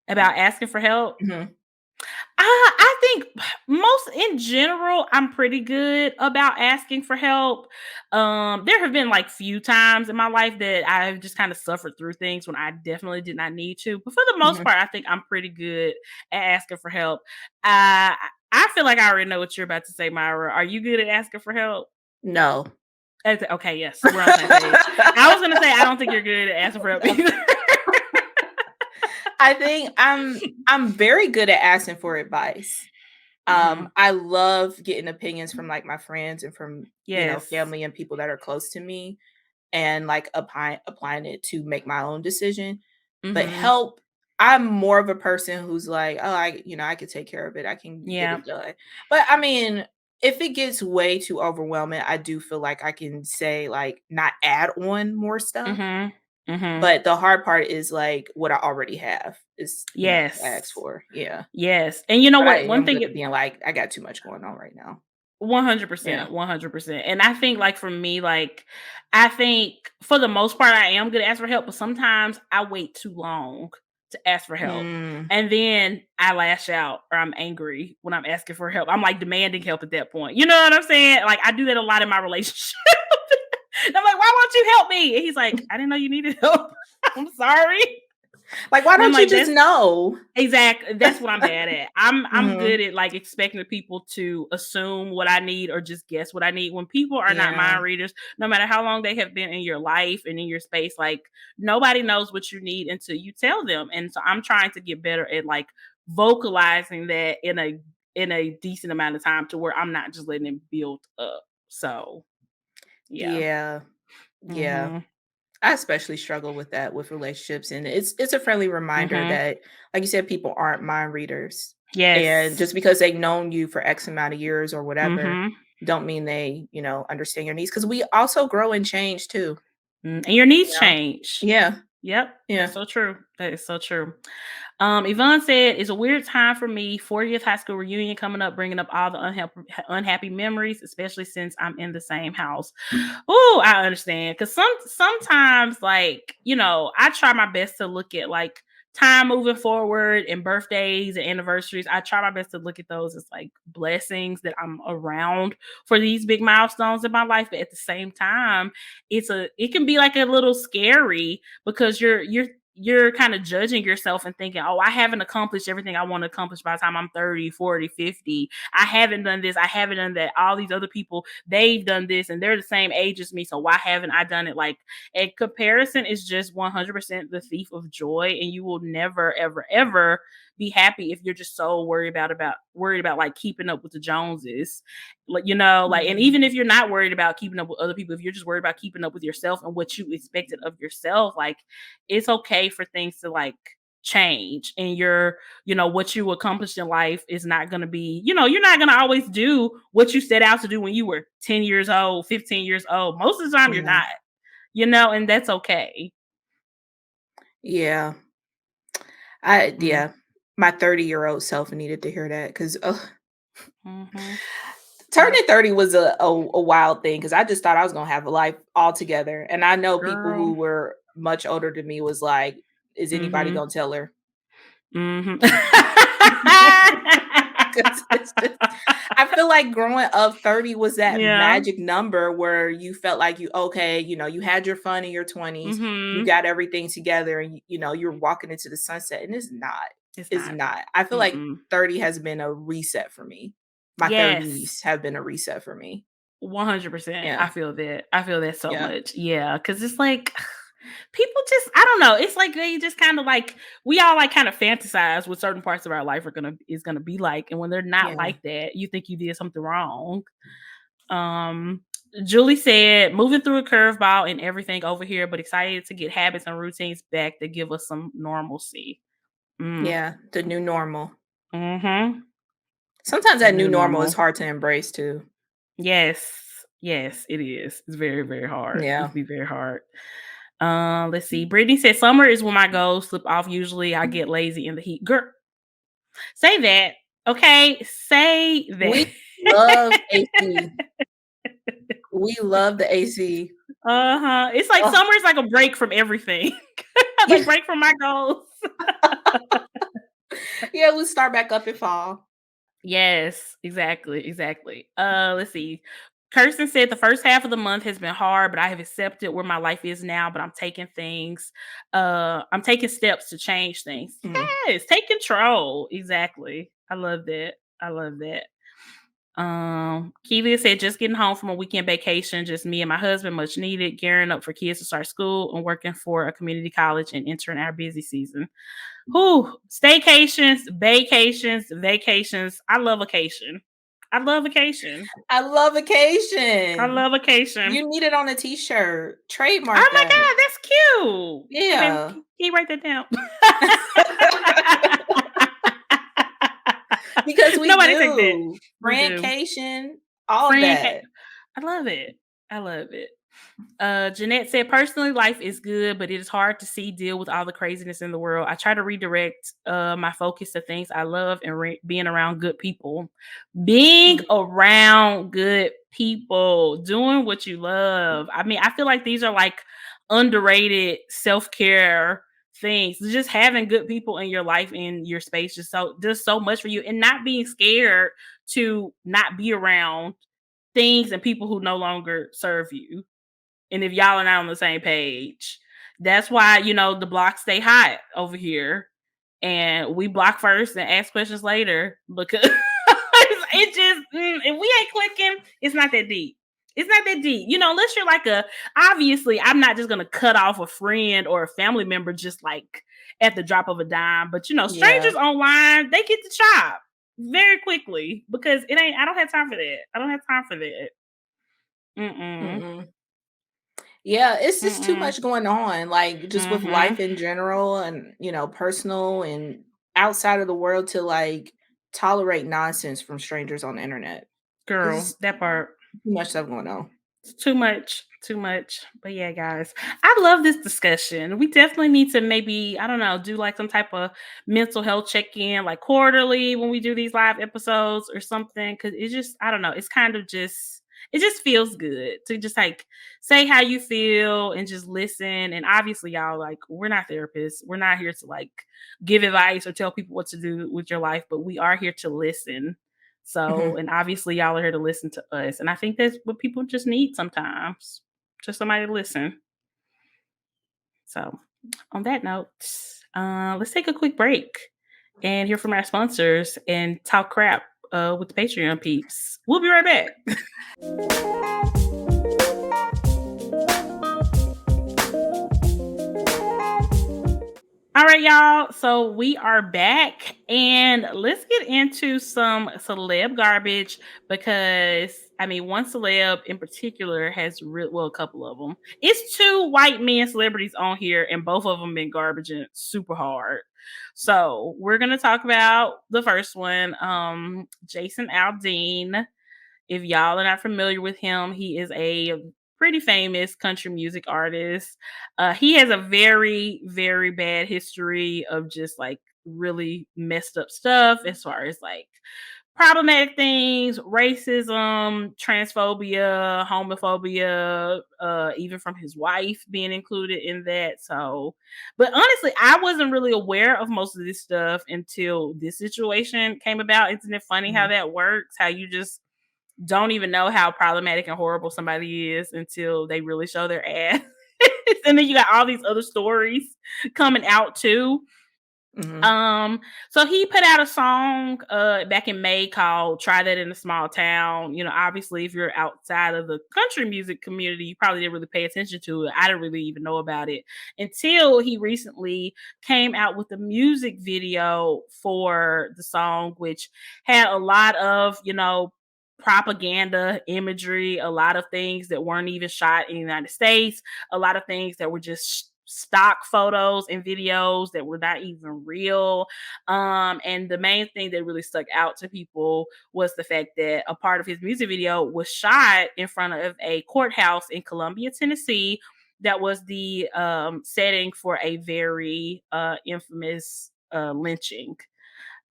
about asking for help. Mhm. I think most in general, I'm pretty good about asking for help. There have been like few times in my life that I've just kind of suffered through things when I definitely did not need to. But for the most Mhm. part, I think I'm pretty good at asking for help. Uh, I feel like I already know what you're about to say, Myra. Are you good at asking for help? No. Okay, yes, we're on the same page. I was gonna say I don't think you're good at asking for help No. either. I think I'm very good at asking for advice. Hmm. I love getting opinions from like my friends and from, Yes. family and people that are close to me and like applying it to make my own decision. But Hmm. help, I'm more of a person who's like, oh, I could take care of it. I can get Yeah. it done. But I mean, if it gets way too overwhelming, I do feel like I can say, like, not add on more stuff, Mhm. Mhm. but the hard part is, like, what I already have is, to ask Yes. for, yeah. Yes. And you know But I what? One am thing good at being like, "I got too much going on right now." Yeah. 100%, 100%. And I think like for me, like I think for the most part I am good at ask for help, but sometimes I wait too long to ask for help. Mm. And then I lash out or I'm angry when I'm asking for help. I'm like demanding help at that point. You know what I'm saying? Like I do that a lot in my relationship. And I'm like, why won't you help me? And he's like, I didn't know you needed help. I'm sorry. Like, why And I'm don't you like, just that's know? exactly. That's what I'm bad at. I'm Mhm. good at like expecting people to assume what I need or just guess what I need. When people are not Yeah. mind readers, no matter how long they have been in your life and in your space, like nobody knows what you need until you tell them. And so I'm trying to get better at like vocalizing that in a decent amount of time to where I'm not just letting it build up. So yeah. Yeah. Yeah. Mhm. I especially struggle with that with relationships, and it's a friendly reminder Mhm. that, like you said, people aren't mind readers, and Yes. just because they've known you for X amount of years or whatever, Mhm. don't mean they, understand your needs. Because we also grow and change too, And your you needs know? change. Yeah, Yep, yeah, that's so true. That is so true. Yvonne said, "It's a weird time for me. 40th high school reunion coming up, bringing up all the unhappy memories, especially since I'm in the same house." Oh, I understand because sometimes, like I try my best to look at like time moving forward and birthdays and anniversaries. I try my best to look at those as like blessings that I'm around for these big milestones in my life. But at the same time, it can be like a little scary because you're kind of judging yourself and thinking, oh, I haven't accomplished everything I want to accomplish by the time I'm 30, 40, 50. I haven't done this. I haven't done that. All these other people, they've done this and they're the same age as me. So why haven't I done it? Like a comparison is just 100% the thief of joy. And you will never, ever, ever be happy if you're just so worried about like keeping up with the Joneses. Like, and mhm, even if you're not worried about keeping up with other people, if you're just worried about keeping up with yourself and what you expected of yourself, like it's okay for things to like change and what you accomplished in life is not going to be, you're not going to always do what you set out to do when you were 10 years old, 15 years old. Most of the time you're yeah, not, and that's okay. yeah. Mm, Yeah, my 30-year-old self needed to hear that because mhm. turning Yep. 30 was a wild thing because I just thought I was gonna have a life all together, and I know people Girl. who were much older than me was like, "Is anybody Mhm. gonna tell her?" Mhm. 'Cause it's just I feel like growing up, 30 was that Yeah. magic number where you felt like you had your fun in your 20s, you Mhm. got everything together, and you're walking into the sunset, and it's not. It's It's not. not. I feel like Mm-mm. 30 has been a reset for me. My Yes. 30s have been a reset for me. 100%. Yeah. I feel that. I feel that so Yeah. much. Yeah, cuz it's like people just I don't know. It's like they just kind of like we all like kind of fantasize what certain parts of our life are going to be like, and when they're not Yeah. like that, you think you did something wrong. Um Julie said, moving through a curveball and everything over here, but excited to get habits and routines back that give us some normalcy. Mm. Yeah. The new normal. Mhm. Sometimes The that new new normal is normal. hard to embrace too. Yes. Yes, it is. It's very, very hard. It Yeah. can be very hard. Let's see. Brittany said summer is when my goals slip off. Usually I get lazy in the heat. Girl, say that. Okay. Say We that. love AC. We love the AC. Uh-huh. It's like Oh, summer is like a break from everything. Like yeah. break from my goals. Yeah, we start back up in fall. Yes, exactly, exactly. Let's see. Kirsten said the first half of the month has been hard, but I have accepted where my life is now. But I'm taking steps to change things. Mm. Yes, take control. Exactly. I love that. I love that. Keely said just getting home from a weekend vacation, just me and my husband, much needed, gearing up for kids to start school and working for a community college and entering our busy season. Whew, staycations, vacations, vacations. I love vacation. I love vacation. I love I vacation. love vacation. You need it on a t-shirt. Trademark Oh my that. god, that's cute. Okay, Yeah. can you write that down? Because we Nobody take that. do. We do. Brandcation. All Friend, that. I love it. I love it. Jeanette said, personally, life is good, but it is hard to see deal with all the craziness in the world. I try to redirect my focus to things I love and being around good people. Being Mhm. around good people, doing what you love. I mean, I feel like these are like underrated self-care things. Just having good people in your life, in your space, just does so much for you, and not being scared to not be around things and people who no longer serve you. And if y'all are not on the same page, that's why, the blocks stay hot over here. And we block first and ask questions later because it just, if we ain't clicking, it's not that deep. It's not that deep. Unless you're like obviously, I'm not just going to cut off a friend or a family member just like at the drop of a dime. But, Yeah. strangers online, they get the chop very quickly because I don't have time for that. I don't have time for that. Mm-mm. Mm-mm. Yeah, it's just too Mm-mm. much going on, like, just with Mhm. life in general and, personal and outside of the world to, like, tolerate nonsense from strangers on the internet. It's Girl, just that part. too much stuff going on. It's too much, too much. But yeah, guys, I love this discussion. We definitely need to maybe, I don't know, do like some type of mental health check-in, like quarterly when we do these live episodes or something. Cause it's just, I don't know, it's kind of just, it just feels good to just like say how you feel and just listen. And obviously, y'all, like, we're not therapists. We're not here to like give advice or tell people what to do with your life, but we are here to listen. So, Mhm. and obviously y'all are here to listen to us. And I think that's what people just need sometimes. Just somebody to listen. So, on that note, let's take a quick break and hear from our sponsors and talk crap with the Patreon peeps. We'll be right back. All right, y'all. So we are back and let's get into some celeb garbage because I mean, one celeb in particular has a couple of them. It's two white men celebrities on here, and both of them been garbaging super hard. So we're gonna talk about the first one, Jason Aldean. If y'all are not familiar with him, he is a pretty famous country music artist. He has a very, very bad history of just like really messed up stuff as far as like problematic things, racism, transphobia, homophobia, even from his wife being included in that. So, but honestly, I wasn't really aware of most of this stuff until this situation came about. Isn't it funny how Mhm. that works? How you just don't even know how problematic and horrible somebody is until they really show their ass. And then you got all these other stories coming out too. Mhm. Um, so he put out a song back in May called Try That in a Small Town. Obviously if you're outside of the country music community, you probably didn't really pay attention to it. I didn't really even know about it until he recently came out with a music video for the song, which had a lot of, propaganda imagery, a lot of things that weren't even shot in the United States, a lot of things that were just stock photos and videos that were not even real. And the main thing that really stuck out to people was the fact that a part of his music video was shot in front of a courthouse in Columbia, Tennessee. That was the setting for a very infamous lynching.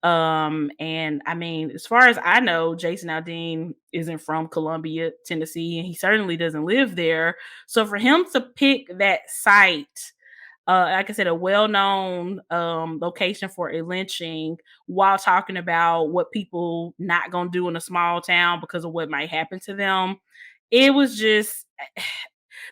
And I mean, as far as I know, Jason Aldean isn't from Columbia, Tennessee, and he certainly doesn't live there. So for him to pick that site, like I said, a well-known location for a lynching, while talking about what people not gonna do in a small town because of what might happen to them, it was just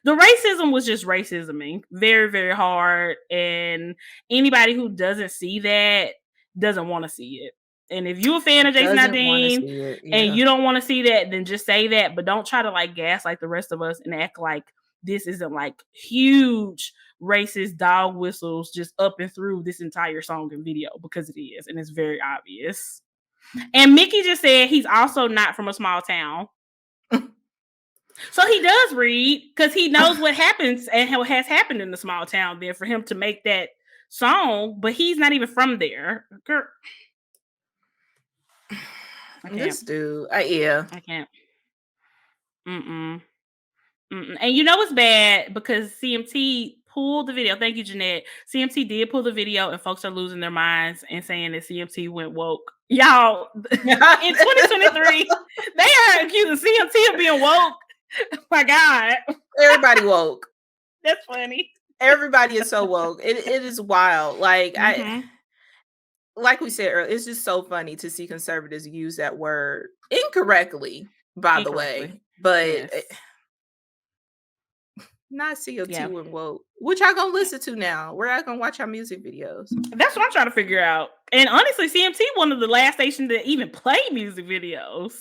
the racism was just racisming very, very hard. And anybody who doesn't see that doesn't want to see it. And if you're a fan of Jason Doesn't wanna Aldean see it, and yeah. you don't want to see that, then just say that. But don't try to like gaslight the rest of us and act like this isn't like huge racist dog whistles just up and through this entire song and video, because it is, and it's very obvious. And Mickey just said he's also not from a small town. So he does read because he knows what happens and what has happened in the small town there for him to make that song, but he's not even from there. Girl, I can't. This dude, yeah. I can't. Mm-mm. Mm-mm. And you know it's bad because CMT pulled the video. Thank you, Jeanette. CMT did pull the video, and folks are losing their minds and saying that CMT went woke. Y'all, in 2023, they are accusing CMT of being woke. Oh my God. Everybody woke. That's funny. Everybody is so woke. It is wild. Like like we said earlier, it's just so funny to see conservatives use that word incorrectly, by the Incorrectly. way. But Yes. not CMT Yeah. when woke. What y'all gonna listen to now? Where I gonna watch our music videos? That's what I'm trying to figure out. And honestly, CMT one of the last stations that even play music videos.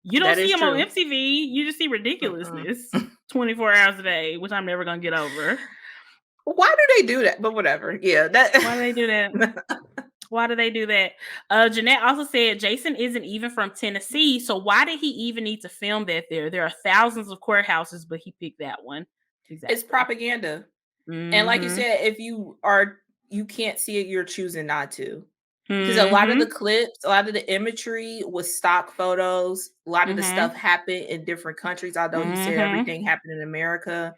You don't That see is them on true. MTV. You just see ridiculousness 24 hours a day, which I'm never gonna get over. Why do they do that? But whatever. Yeah, that. Why do they do that? Why do they do that? Jeanette also said Jason isn't even from Tennessee, so why did he even need to film that there? There are thousands of courthouses, but he picked that one. Exactly. It's propaganda. Mm-hmm. And like you said, if you can't see it, you're choosing not to. Because a lot of the clips, a lot of the imagery was stock photos. A lot of the stuff happened in different countries, although he said everything happened in America.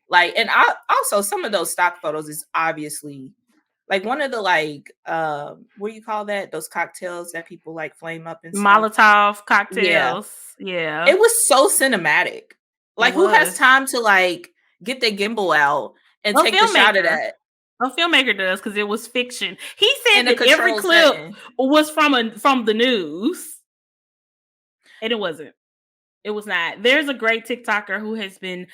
Like, and also some of those stock photos is obviously like one of the what do you call that? Those cocktails that people like flame up and stuff. Molotov cocktails. Yeah. It was so cinematic. Like, who has time to like get their gimbal out and take the shot of that? A filmmaker does because it was fiction. He said In a that every controlled clip setting. was from the news, and it wasn't. It was not. There's a great TikToker who has been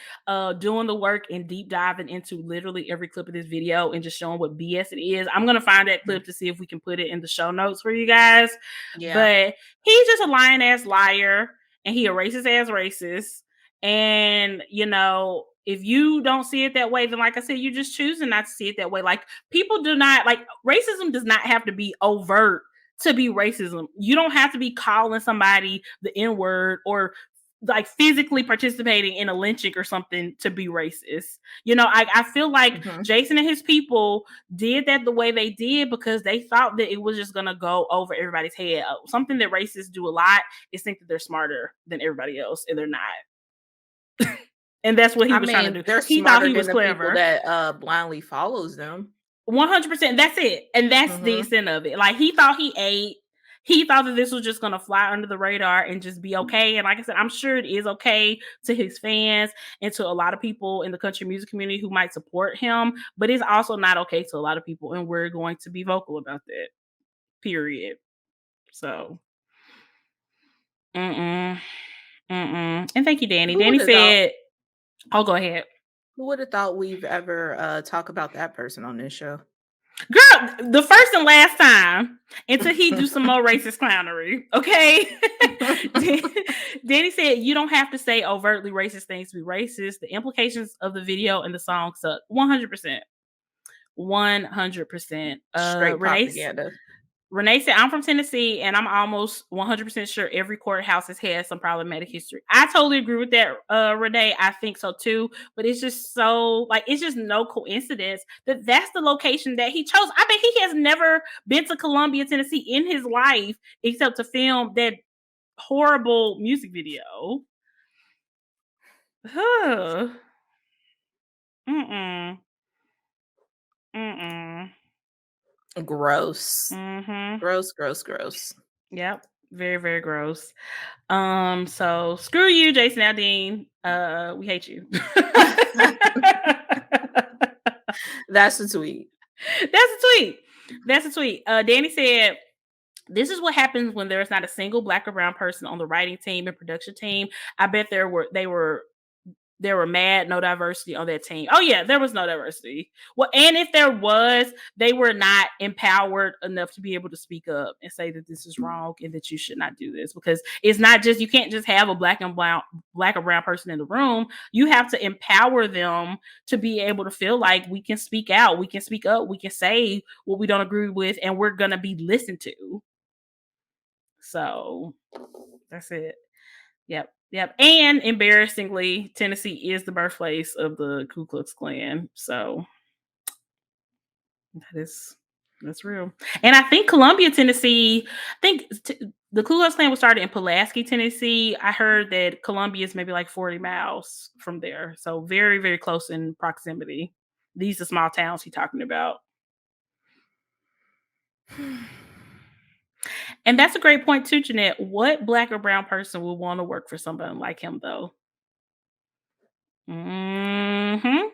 doing the work and deep diving into literally every clip of this video and just showing what BS it is. I'm gonna find that clip to see if we can put it in the show notes for you guys. Yeah. But he's just a lying ass liar, and he a racist ass racist. And you know, if you don't see it that way, then like I said, you're just choosing not to see it that way. Like, people do not like racism does not have to be overt to be racism. You don't have to be calling somebody the N-word or like physically participating in a lynching or something to be racist. You know, I feel like Jason and his people did that the way they did because they thought that it was just gonna go over everybody's head. Something that racists do a lot is think that they're smarter than everybody else, and they're not. And that's what he was trying to do. He thought he was clever. That blindly follows them. 100%. That's it. And that's the extent of it. Like, he thought he thought that this was just going to fly under the radar and just be okay. And like I said, I'm sure it is okay to his fans and to a lot of people in the country music community who might support him, but it's also not okay to a lot of people. And we're going to be vocal about that, period. So, And thank you, Danny. Danny said, oh, go ahead. Who would have thought we've ever talk about that person on this show? Girl, the first and last time until he do some more racist clownery. Okay. Danny said, you don't have to say overtly racist things to be racist. The implications of the video and the song suck. 100%. 100%. Straight propaganda. Renee said, I'm from Tennessee and I'm almost 100% sure every courthouse has had some problematic history. I totally agree with that, Renee. I think so too. But it's just so, like, it's just no coincidence that that's the location that he chose. I bet he has never been to Columbia, Tennessee in his life except to film that horrible music video. Gross. Gross. Yep. Very, very gross. So screw you, Jason Aldean. We hate you. That's a tweet. That's a tweet. Danny said, this is what happens when there is not a single Black or brown person on the writing team and production team. I bet they were mad, no diversity on that team. Oh yeah, there was no diversity. Well, and if there was, they were not empowered enough to be able to speak up and say that this is wrong and that you should not do this, because it's not just, you can't just have a black or brown person in the room. You have to empower them to be able to feel like we can speak out, we can speak up, we can say what we don't agree with, and we're gonna be listened to. So that's it. Yep. And embarrassingly, Tennessee is the birthplace of the Ku Klux Klan. So that's real. And I think Columbia, Tennessee, The Ku Klux Klan was started in Pulaski, Tennessee. I heard that Columbia is maybe like 40 miles from there. So very, very close in proximity. These are small towns he's talking about. And that's a great point too, Jeanette. What Black or brown person would want to work for somebody like him, though? Mm-hmm.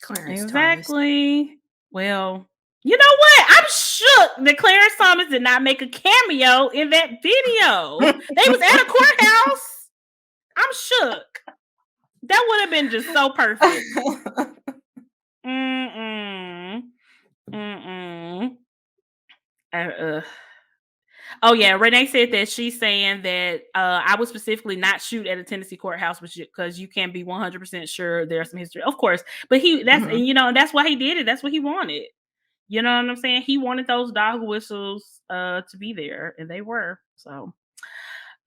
Clarence Thomas. Exactly. Well, you know what? I'm shook that Clarence Thomas did not make a cameo in that video. They was at a courthouse. I'm shook. That would have been just so perfect. Mm-mm. Mm-mm. Oh yeah, Renee said that she's saying that I would specifically not shoot at a Tennessee courthouse because you can't be 100% sure there's some history. Of course, but Mhm. and that's why he did it. That's what he wanted. You know what I'm saying? He wanted those dog whistles to be there, and they were. So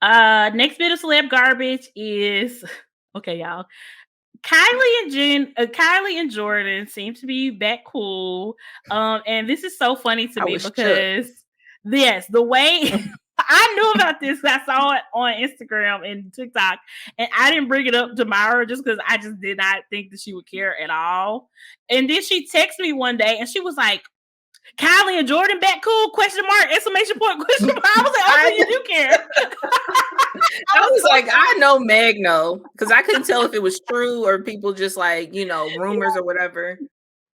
next bit of celeb garbage is okay, y'all. Kylie and Jordyn seem to be back cool. And this is so funny to I me was shook. because yes, the way I knew about this, I saw it on Instagram and TikTok, and I didn't bring it up to Myra just because I just did not think that she would care at all. And then she texted me one day and she was like, Kylie and Jordyn back cool? Question mark, exclamation point, question mark. I was like, oh, so you do care. I was like, I know Meg because I couldn't tell if it was true or people just like, rumors or whatever.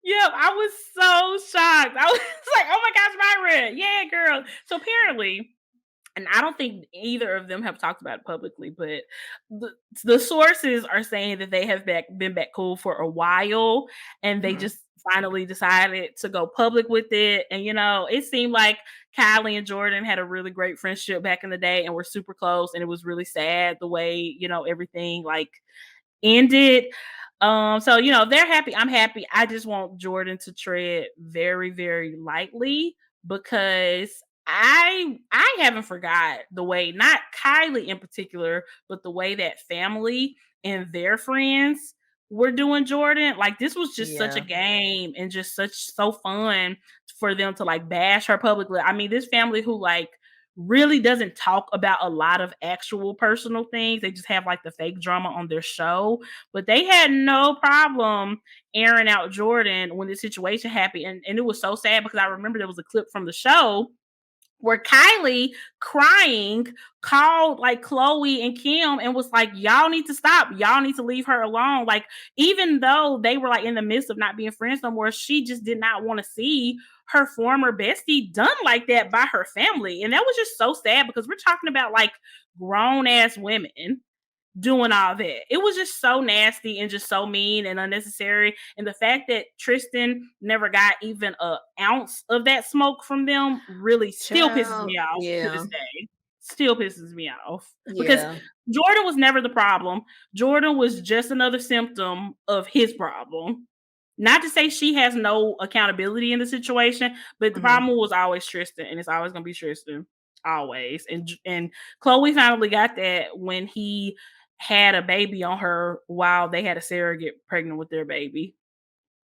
Yeah, I was so shocked. I was like, oh my gosh, Myra. Yeah, girl. So apparently, and I don't think either of them have talked about it publicly, but the sources are saying that they have been back cool for a while and they Mhm. just finally decided to go public with it. And, it seemed like Kylie and Jordyn had a really great friendship back in the day and were super close. And it was really sad the way, everything like ended. So they're happy. I'm happy. I just want Jordyn to tread very, very lightly because I haven't forgot the way, not Kylie in particular, but the way that family and their friends were doing Jordyn. Like this was just such a Yeah. game and just so fun for them to like bash her publicly. I mean, this family who like really doesn't talk about a lot of actual personal things. They just have like the fake drama on their show. But they had no problem airing out Jordyn when the situation happened. And it was so sad because I remember there was a clip from the show where Kylie crying called like Chloe and Kim and was like, y'all need to stop. Y'all need to leave her alone. Like, even though they were like in the midst of not being friends no more, she just did not want to see her former bestie done like that by her family. And that was just so sad because we're talking about like grown ass women doing all that. It was just so nasty and just so mean and unnecessary. And the fact that Tristan never got even an ounce of that smoke from them really still pisses Child. me off to Yeah. this day. Still pisses me off because Yeah. Jordyn was never the problem. Jordyn was just another symptom of his problem. Not to say she has no accountability in the situation, but the Mhm. problem was always Tristan, and it's always gonna be Tristan, always. And Chloe finally got that when he had a baby on her while they had a surrogate pregnant with their baby.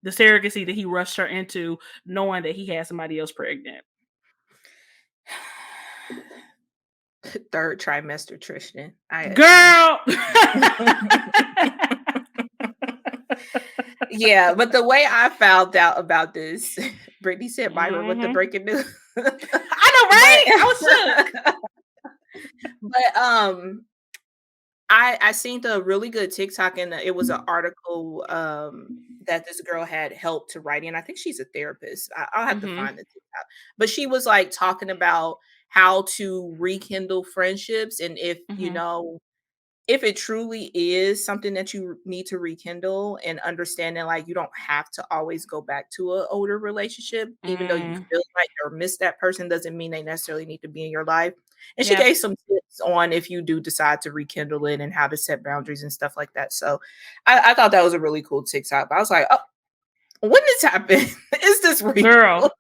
The surrogacy that he rushed her into, knowing that he had somebody else pregnant. Third trimester Tristan. Girl. Yeah, but the way I found out about this, Brittany said Myra with the Mhm. breaking news. I know, right? I was shook. But I seen the really good TikTok and it was an article that this girl had helped to write in. I think she's a therapist. I'll have to Mhm. find the TikTok. But she was like talking about how to rekindle friendships and Mhm. if it truly is something that you need to rekindle and understanding like you don't have to always go back to an older relationship, even though you Mm. feel like or miss that person doesn't mean they necessarily need to be in your life. And she Yeah. gave some tips on if you do decide to rekindle it and how to set boundaries and stuff like that. So I thought that was a really cool TikTok. But I was like, oh, when this happened? Is this real? Girl.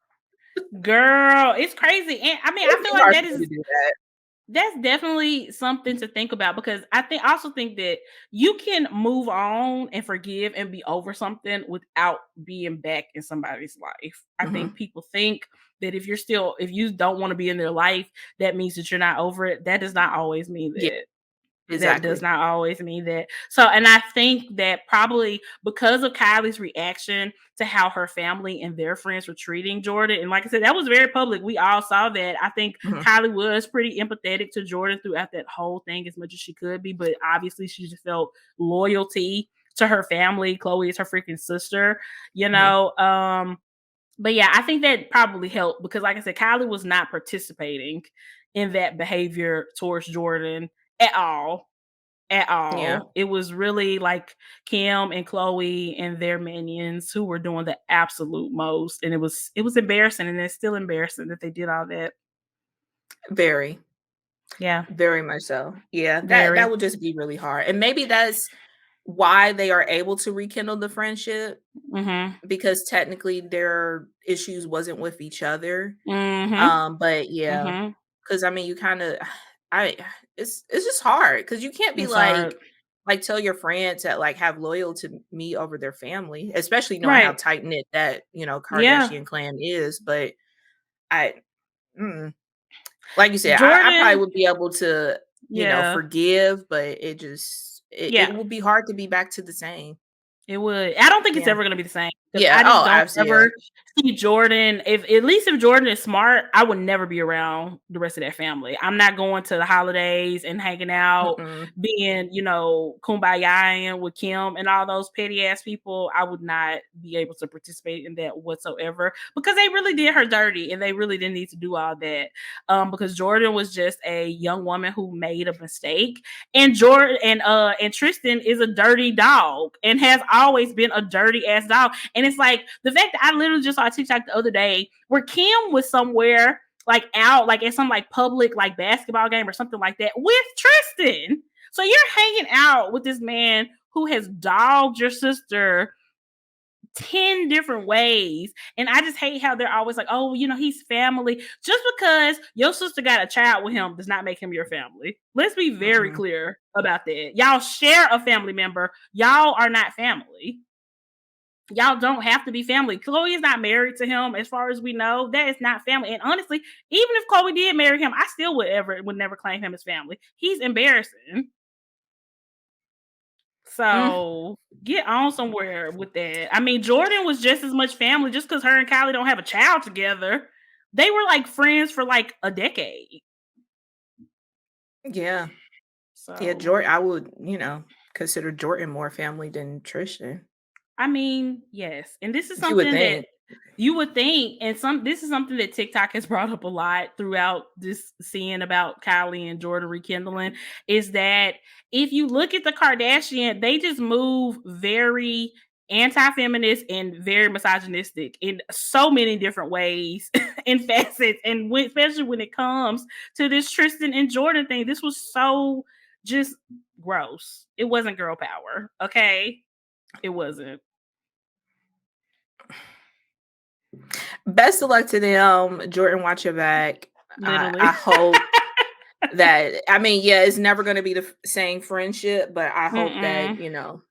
Girl, it's crazy. And I mean, I It'd feel be like hard that for me is to do that. That's definitely something to think about because I also think that you can move on and forgive and be over something without being back in somebody's life. I think Mhm. people think that if you don't want to be in their life, that means that you're not over it. That does not always mean Yeah, that. That does exactly. not always mean that. So, and I think that probably because of Kylie's reaction to how her family and their friends were treating Jordyn, and like I said, that was very public. We all saw that. I think Mhm. Kylie was pretty empathetic to Jordyn throughout that whole thing as much as she could be, but obviously she just felt loyalty to her family. Chloe is her freaking sister, you Mhm. know. But yeah, I think that probably helped because, like I said, Kylie was not participating in that behavior towards Jordyn at all. At Yeah, all. It was really like Kim and Chloe and their minions who were doing the absolute most. And it was embarrassing, and it's still embarrassing that they did all that. very, Yeah, very much so. Yeah, that very. would just be really hard, and maybe that's why they are able to rekindle the friendship Mhm. because technically their issues wasn't with each other. Mhm. But yeah, Mhm. because I mean, you kind of, I, it's just hard because you can't be It's hard. like tell your friends that like have loyal to me over their family, especially knowing how Right. tight knit that Yeah. Kardashian clan is. But I, mm, like you said, I probably Jordyn, would be able to yeah. forgive, but it Yeah. will be hard to be back to the same. It would. I don't think it's Yeah, ever gonna be the same because yeah. I just Oh, don't absolutely. Yeah. ever see Jordyn. If at least if Jordyn is smart, I would never be around the rest of that family. I'm not going to the holidays and hanging out, Mm-mm. being kumbayaing with Kim and all those petty ass people. I would not be able to participate in that whatsoever because they really did her dirty and they really didn't need to do all that. Because Jordyn was just a young woman who made a mistake, and Jordan and Tristan is a dirty dog and has always been a dirty ass dog. And it's like the fact that I literally just saw a TikTok the other day where Kim was somewhere like out, like at some like public like basketball game or something like that with Tristan. So you're hanging out with this man who has dogged your sister 10 different ways. And I just hate how they're always like, oh, he's family. Just because your sister got a child with him does not make him your family. Let's be very Mm-mm. clear about that. Y'all share a family member. Y'all are not family. Y'all don't have to be family. Chloe is not married to him, as far as we know. That is not family. And honestly, even if Chloe did marry him, I still would never claim him as family. He's embarrassing. Mm. So get on somewhere with that. I mean, Jordyn was just as much family just because her and Kylie don't have a child together. They were like friends for like a decade. Yeah. Yeah, So Jordan, I would, consider Jordan more family than Tristan. I mean, yes. And this is You would something that think. you would think, and this is something that TikTok has brought up a lot throughout this scene about Kylie and Jordyn rekindling, is that if you look at the Kardashian, they just move very anti-feminist and very misogynistic in so many different ways and facets. And especially when it comes to this Tristan and Jordyn thing, this was so just gross. It wasn't girl power. Okay. It wasn't. Best of luck to them. Jordan, watch your back. I Literally. hope that, I mean, yeah, it's never going to be the same friendship, but I hope that, Mm-mm.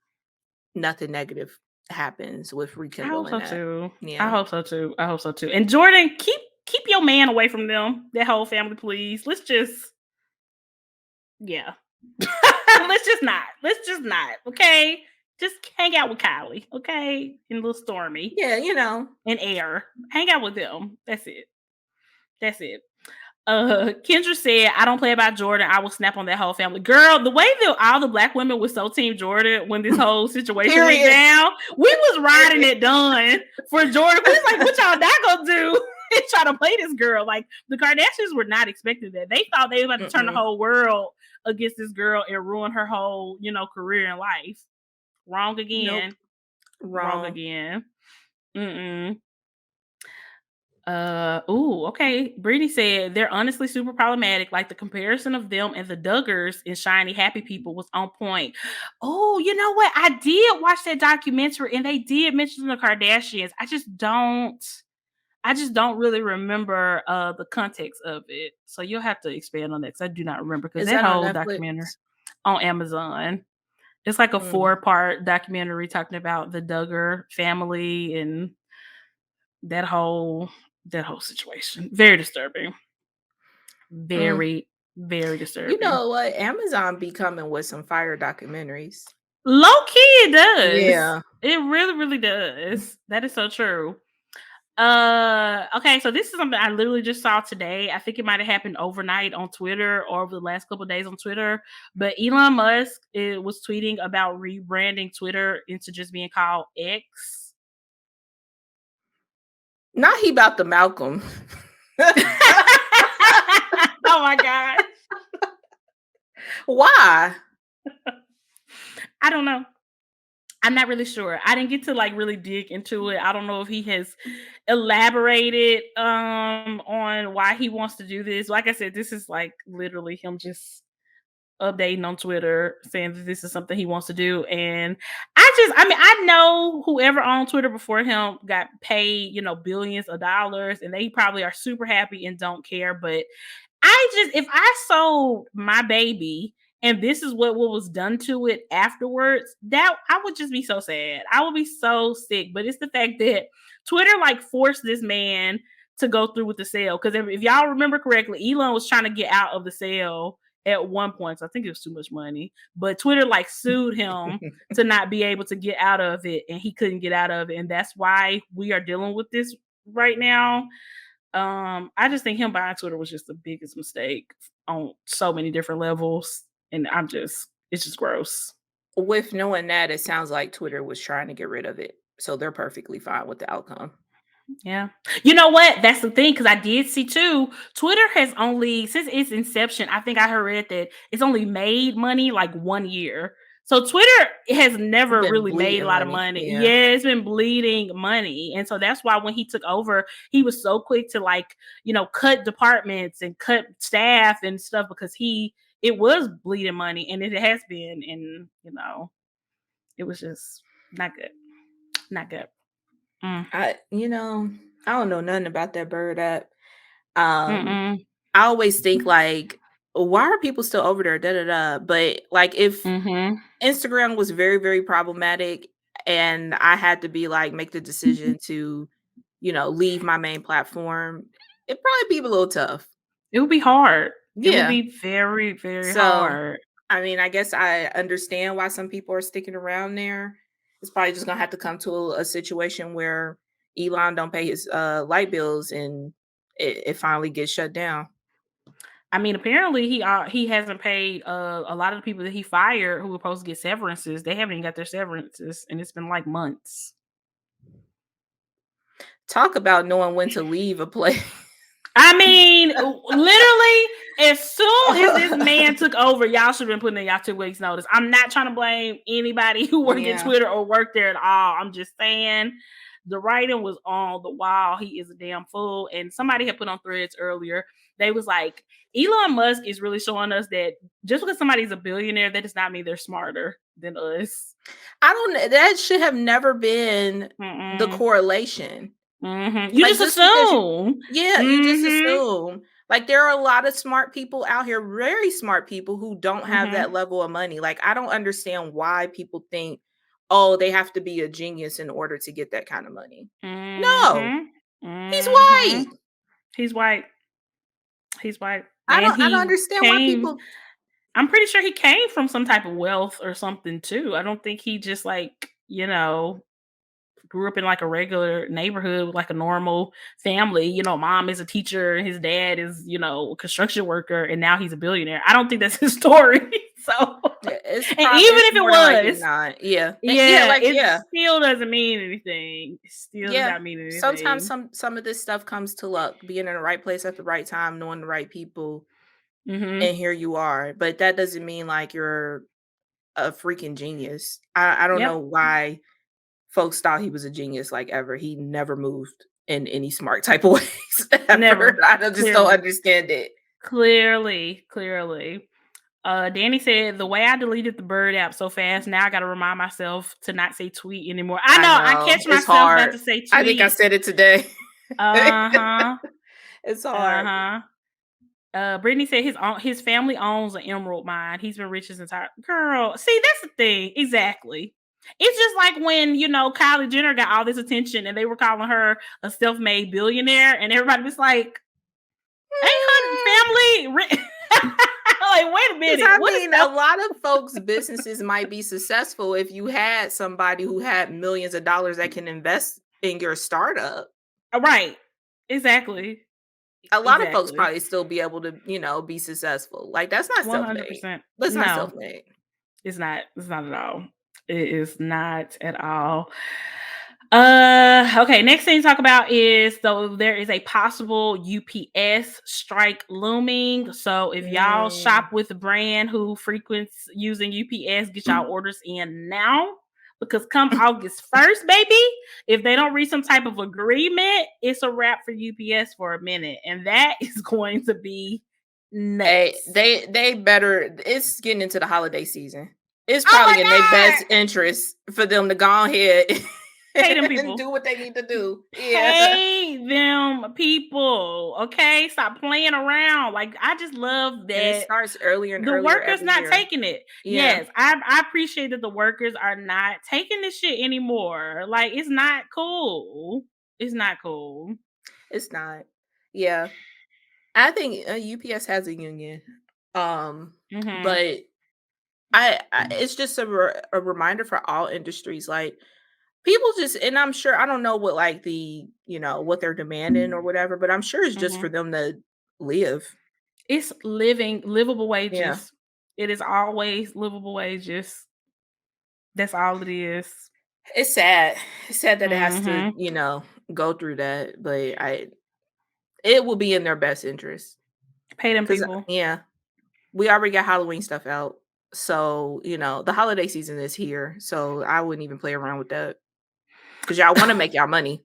nothing negative happens with I hope rekindling so that. too. I Yeah. hope so too. I hope so too. And Jordyn, keep your man away from them. That whole family, please. Let's just, yeah. Let's just not. Let's just not. Okay. Just hang out with Kylie. Okay. And little Stormy Yeah, and Air. Hang out with them. That's it. That's it. Kendra said, I don't play about Jordyn. I will snap on that whole family. Girl, the way that all the black women were so team Jordyn when this whole situation went period. down, we was riding Period. it done for Jordyn. We was like, what y'all not gonna do? And try to play this girl. Like the Kardashians were not expecting that. They thought they were about to turn the Mm-mm. whole world against this girl and ruin her whole, career and life. Wrong Nope. again. Wrong Wrong. again. Mm-mm. Okay. Brittany said they're honestly super problematic. Like the comparison of them and the Duggars in Shiny Happy People was on point. Oh, you know what? I did watch that documentary and they did mention the Kardashians. I just don't really remember the context of it. So you'll have to expand on that because I do not remember because Is that that on whole documentary Netflix? on Amazon. It's like a Mm. 4-part documentary talking about the Duggar family and that whole situation. Very disturbing. Mm. Very, very You disturbing. know what? Amazon be coming with some fire documentaries. Low key it does. Yeah. It really, really does. That is so true. Okay, so this is something I literally just saw today. I think it might have happened overnight on Twitter or over the last couple of days on Twitter. But Elon Musk was tweeting about rebranding Twitter into just being called X. Not he about the Malcolm. Oh my god. Why? I don't know. I'm not really sure. I didn't get to like really dig into it. I don't know if he has elaborated on why he wants to do this. Like I said, this is like literally him just updating on Twitter saying that this is something he wants to do. And I know whoever on Twitter before him got paid, billions of dollars, and they probably are super happy and don't care. But if I sold my baby and this is what was done to it afterwards, that I would just be so sad. I would be so sick. But it's the fact that Twitter like forced this man to go through with the sale. Because if y'all remember correctly, Elon was trying to get out of the sale at one point. So I think it was too much money. But Twitter like sued him to not be able to get out of it, and he couldn't get out of it. And that's why we are dealing with this right now. I just think him buying Twitter was just the biggest mistake on so many different levels. And it's just gross. With knowing that, it sounds like Twitter was trying to get rid of it. So they're perfectly fine with the outcome. Yeah. You know what? That's the thing, because I did see too, Twitter has only, since its inception, I think I heard that it's only made money like 1 year. So Twitter has It's never been really made a bleeding lot of money. money. Yeah. Yeah, it's been bleeding money. And so that's why when he took over, he was so quick to like, cut departments and cut staff and stuff because it was bleeding money, and it has been. And, it was just not good. Not good. Mm. I don't know nothing about that bird app. Um, Mm-mm. I always think like, why are people still over there? Da da da. But like, if Mm-hmm. Instagram was very, very problematic, and I had to be like make the decision to, leave my main platform, it'd probably be a little tough. It would be hard. It would Yeah. be very, very So, hard. I mean, I guess I understand why some people are sticking around there. It's probably just gonna have to come to a situation where Elon don't pay his light bills and it finally gets shut down. I mean, apparently he hasn't paid a lot of the people that he fired who were supposed to get severances. They haven't even got their severances, and it's been like months. Talk about knowing when to leave a place. I mean, literally, as soon as this man took over, y'all should have been putting in y'all 2 weeks notice. I'm not trying to blame anybody who worked at Twitter or worked there at all. I'm just saying the writing was on the wall. He is a damn fool. And somebody had put on Threads earlier. They was like, Elon Musk is really showing us that just because somebody's a billionaire, that does not mean they're smarter than us. That should have never been the Mm-mm. correlation. Mm-hmm. You Like, just just because assume. you just Mm-hmm. assume. Like, there are a lot of smart people out here, very smart people who don't have Mm-hmm. that level of money. Like, I don't understand why people think, oh, they have to be a genius in order to get that kind of money. No, Mm-hmm. he's Mm-hmm. white. He's white. He's white. I And don't he understand why came, people. I'm pretty sure he came from some type of wealth or something too. I don't think he just like, grew up in like a regular neighborhood with like a normal family. Mom is a teacher and his dad is, a construction worker, and now he's a billionaire. I don't think that's his story. So, It's and even it's if it more than likely was, not. Yeah, yeah, like it still doesn't mean anything. It still does yeah. not mean Sometimes anything. some of this stuff comes to luck, being in the right place at the right time, knowing the right people, Mm-hmm. and here you are. But that doesn't mean like you're a freaking genius. I don't know Yep. why folks thought he was a genius like ever. He never moved in any smart type of ways ever. Never. Just don't Clearly. understand it. Clearly. Danny said the way I deleted the bird app so fast, now I gotta remind myself to not say tweet anymore. I I know I know catch it's myself not hard. to say I think I tweet. said it today. Uh-huh. It's hard. Uh-huh. Brittany said his family owns an emerald mine. He's been rich his entire girl. See, that's the thing. Exactly. It's just like when, Kylie Jenner got all this attention and they were calling her a self-made billionaire, and everybody was like, ain't her family rich? Like, wait a minute. I What is mean, a lot of folks' businesses might be successful if you had somebody who had millions of dollars that can invest in your startup. Right. Exactly. A lot of folks Exactly. probably still be able to, be successful. Like, that's not self-made. 100%. That's not No, self-made. it's not. It's not at all. It is not at all. Okay, next thing to talk about is, so there is a possible UPS strike looming. So if y'all shop with a brand who frequents using UPS, get y'all orders in now, because come August 1st, baby, if they don't reach some type of agreement, it's a wrap for UPS for a minute, and that is going to be nuts. Hey, they better. It's getting into the holiday season. It's Oh my probably in their best God! interest for them to go ahead Pay them and people. do what they need to do. Yeah. Pay them people. Okay, stop playing around. Like, I just love And it that starts earlier and the earlier workers every not year. taking it. Yeah. Yes, I appreciate that the workers are not taking this shit anymore. Like, it's not cool. It's not cool. It's not. Yeah. I think UPS has a union. But I it's just a reminder for all industries. Like, people just, and I'm sure, I don't know what, like, what they're demanding or whatever, but I'm sure it's just for them to live. It's livable Yeah. wages. It is always livable wages. That's all it is. It's sad. It's sad that it has to, Mm-hmm. go through that, but it will be in their best interest. Pay them 'Cause people. yeah, we already got Halloween stuff out. So, the holiday season is here. So I wouldn't even play around with that. Because y'all want to make y'all money.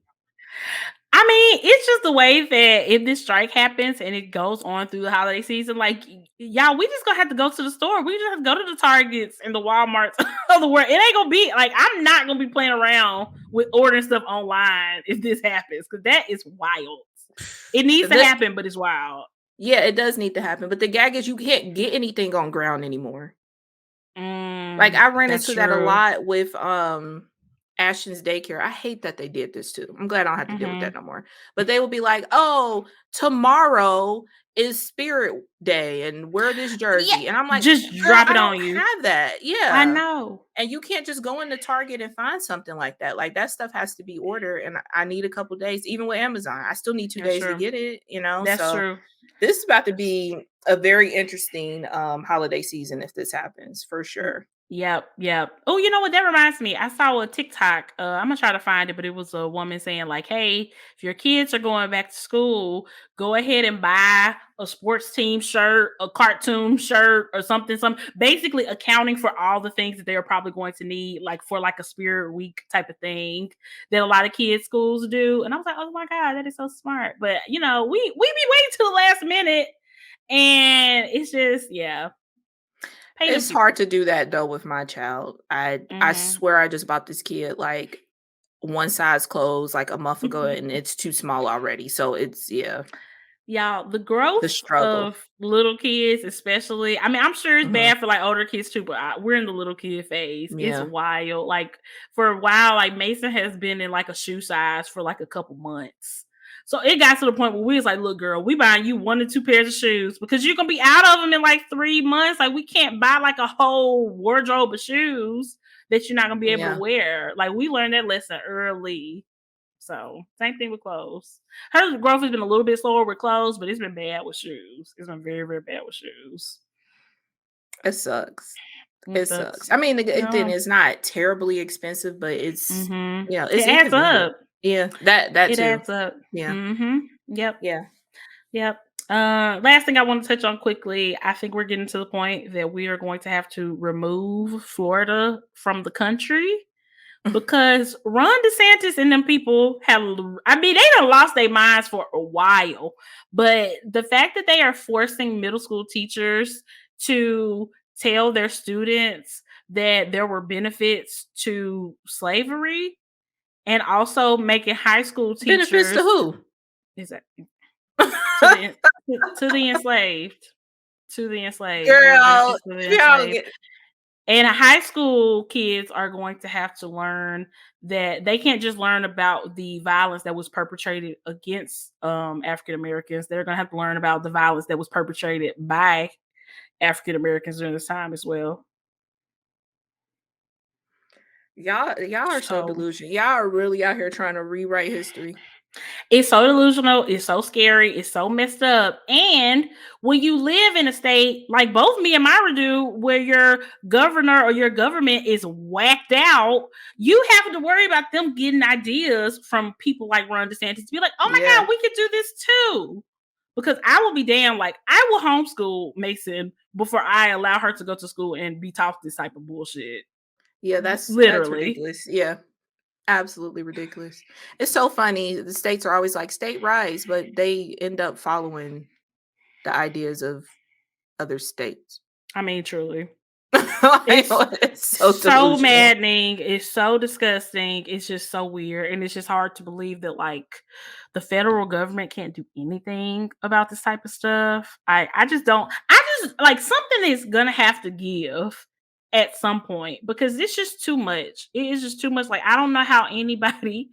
I mean, it's just the way that if this strike happens and it goes on through the holiday season, like, y'all, we just gonna have to go to the store. We just have to go to the Targets and the Walmarts of the world. It ain't gonna be like, I'm not gonna be playing around with ordering stuff online if this happens, because that is wild. It needs to happen, but it's wild. Yeah, it does need to happen. But the gag is, you can't get anything on ground anymore. Like, I ran That's into that a true. lot with Ashton's daycare. I hate that they did this too. I'm glad I don't have to deal with that no more. But they will be like, "Oh, tomorrow is Spirit Day, and wear this jersey." And I'm like, Just "Girl, drop I it on don't you. have that." I Yeah. know. And you can't just go into Target and find something like that. Like, that stuff has to be ordered, and I need a couple days. Even with Amazon, I still need 2 That's days to true. get it, That's So true. this is about to be a very interesting holiday season if this happens, for sure. Yep. Oh, you know what? That reminds me. I saw a TikTok. I'm gonna try to find it, but it was a woman saying, like, "Hey, if your kids are going back to school, go ahead and buy a sports team shirt, a cartoon shirt, or something. Some basically accounting for all the things that they're probably going to need, like for like a Spirit Week type of thing that a lot of kids schools do." And I was like, "Oh my God, that is so smart." But we be waiting till the last minute, and it's just pay them It's hard people. to do that though with my child. I swear I just bought this kid like one size clothes like a month ago, and it's too small already. So it's Y'all, the the growth struggle. of little kids, especially, I mean, I'm sure it's Mhm. bad for like older kids too, but we're in the little kid phase. It's Yeah. wild. Like, for a while, like Mason has been in like a shoe size for like a couple months. So it got to the point where we was like, "Look, girl, we buying you 1 to 2 pairs of shoes because you're gonna be out of them in like 3 months. Like, we can't buy like a whole wardrobe of shoes that you're not gonna be able to Yeah. wear." Like, we learned that lesson early. So same thing with clothes. Her growth has been a little bit slower with clothes, but it's been bad with shoes. It's been very, very bad with shoes. It sucks. It It sucks. sucks. I mean, the good thing No. is not terribly expensive, but it's It it's adds inconvenient. up. Yeah, that It too. adds up. Yeah. Yep. Yeah. Yep. Last thing I want to touch on quickly. I think we're getting to the point that we are going to have to remove Florida from the country, because Ron DeSantis and them people have, I mean, they done lost their minds for a while. But the fact that they are forcing middle school teachers to tell their students that there were benefits to slavery, and also making high school Benefits to teachers, who? Exactly. To the to the enslaved. To the enslaved. They're Girl, benefits to the y'all enslaved. get And high school kids are going to have to learn that they can't just learn about the violence that was perpetrated against African Americans. They're going to have to learn about the violence that was perpetrated by African Americans during this time as well. y'all are so So delusional. Y'all are really out here trying to rewrite history. it's so delusional. It's so scary. It's so messed up. And when you live in a state like both me and Myra do, where your governor or your government is whacked out, you have to worry about them getting ideas from people like Ron DeSantis to be like, oh my Yeah. God, we could do this too. Because I will be damn, like, I will homeschool Mason before I allow her to go to school and be taught this type of bullshit. Yeah, that's Literally. ridiculous. Yeah. Absolutely ridiculous. It's so funny. The states are always like state rights, but they end up following the ideas of other states. I mean, truly. Like, It's it's so so delusional. maddening. It's so disgusting. It's just so weird. And it's just hard to believe that like the federal government can't do anything about this type of stuff. I just don't I just like something is gonna have to give at some point because it's just too much. It is just too much. Like I don't know how anybody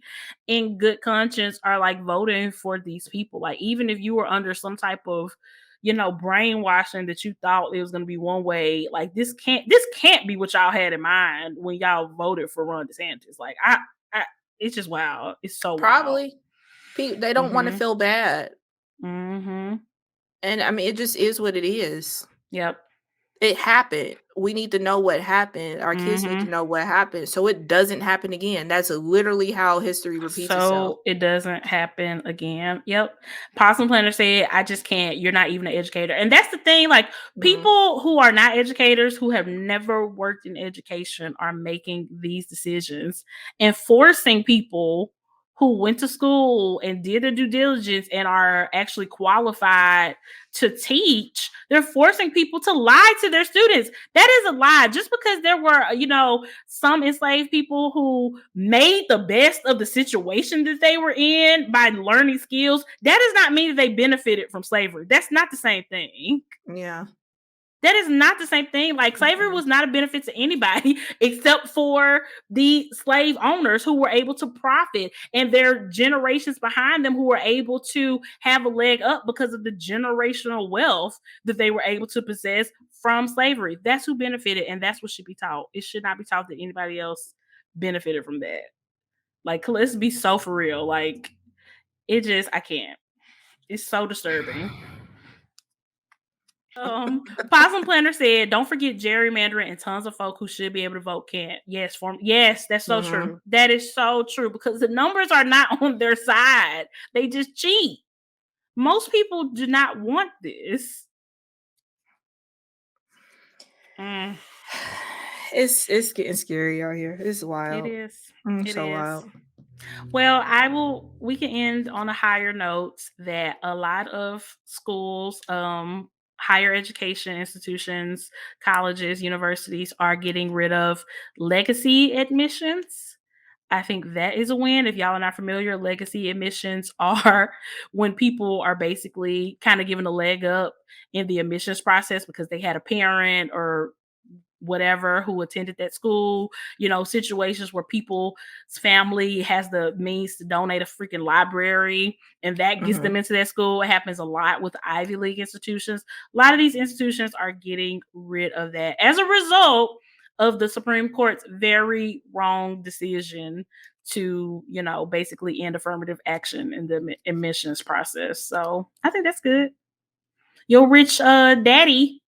in good conscience are like voting for these people. Like even if you were under some type of brainwashing that you thought it was going to be one way. Like this can't be what y'all had in mind when y'all voted for Ron DeSantis. Like I it's just wild. It's so wild. Probably. They don't want to Mhm. feel bad. Mhm. And I mean, it just is what it is. Yep. It happened. We need to know what happened. Our kids need to Mhm. know what happened so it doesn't happen again. That's literally how history repeats itself. So it doesn't happen again. Yep. Possum Planner said, I just can't. You're not even an educator. And that's the thing. Like Mhm. people who are not educators, who have never worked in education, are making these decisions and forcing people who went to school and did their due diligence and are actually qualified to teach. They're forcing people to lie to their students. That is a lie. Just because there were, some enslaved people who made the best of the situation that they were in by learning skills, that does not mean that they benefited from slavery. That's not the same thing. Yeah. That is not the same thing. Like slavery Mm-mm. was not a benefit to anybody except for the slave owners who were able to profit and their generations behind them who were able to have a leg up because of the generational wealth that they were able to possess from slavery. That's who benefited, and that's what should be taught. It should not be taught that anybody else benefited from that. Like, let's be so for real. Like, I can't. It's so disturbing. Possum Planner said, "Don't forget gerrymandering and tons of folk who should be able to vote can't." Yes, that's so Mhm. true. That is so true because the numbers are not on their side. They just cheat. Most people do not want this. Mm, It's getting scary out here. It's it wild. is. It So is. wild. Well, we can end on a higher note that a lot of schools, higher education institutions, colleges, universities are getting rid of legacy admissions. I think that is a win. If y'all are not familiar, legacy admissions are when people are basically kind of given a leg up in the admissions process because they had a parent or whatever who attended that school, situations where people's family has the means to donate a freaking library and that gets Mhm. them into that school. It happens a lot with Ivy League institutions. A lot of these institutions are getting rid of that as a result of the Supreme Court's very wrong decision to, basically end affirmative action in the admissions process. So I think that's good. Your rich daddy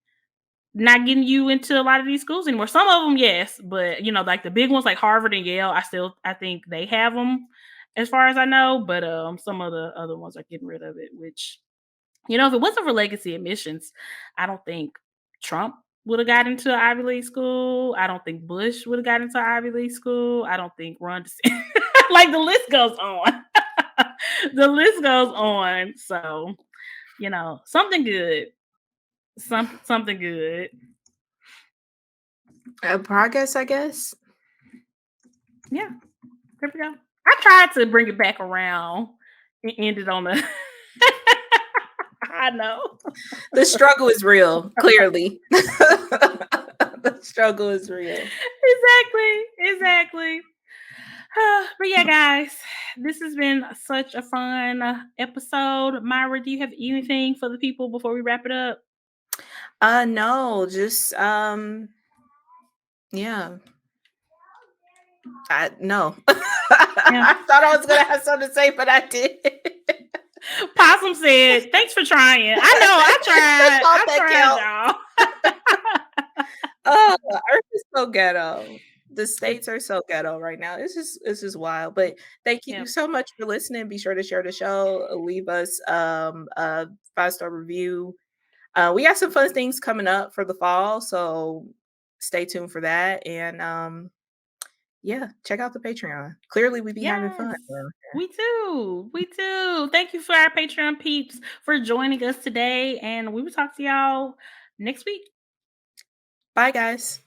not getting you into a lot of these schools anymore. Some of them, yes, but like the big ones like Harvard and Yale, I think they have them as far as I know. But some of the other ones are getting rid of it. Which if it wasn't for legacy admissions, I don't think Trump would have got into an Ivy League school. I don't think Bush would have got into an Ivy League school. I don't think Ron DeSantis. Like the list goes on. The list goes on. So something good. Something good. Progress, I guess. Yeah, there we go. I tried to bring it back around It ended on a I know. The struggle is real, clearly. The struggle is real. Exactly. But yeah, guys, this has been such a fun episode. Myra, do you have anything for the people before we wrap it up? No, just yeah. I no. Yeah. I thought I was gonna have something to say, but I did. Possum said, "Thanks for trying." I know, I tried. That's all I that tried, counts. y'all. Oh, Earth is so ghetto. The states are so ghetto right now. It's just wild. But thank you Yep. so much for listening. Be sure to share the show. Leave us a 5-star review. We got some fun things coming up for the fall, so stay tuned for that. And yeah, check out the Patreon. Clearly, we be having Yes. fun around here. We do. We do. Thank you for our Patreon peeps for joining us today. And we will talk to y'all next week. Bye, guys.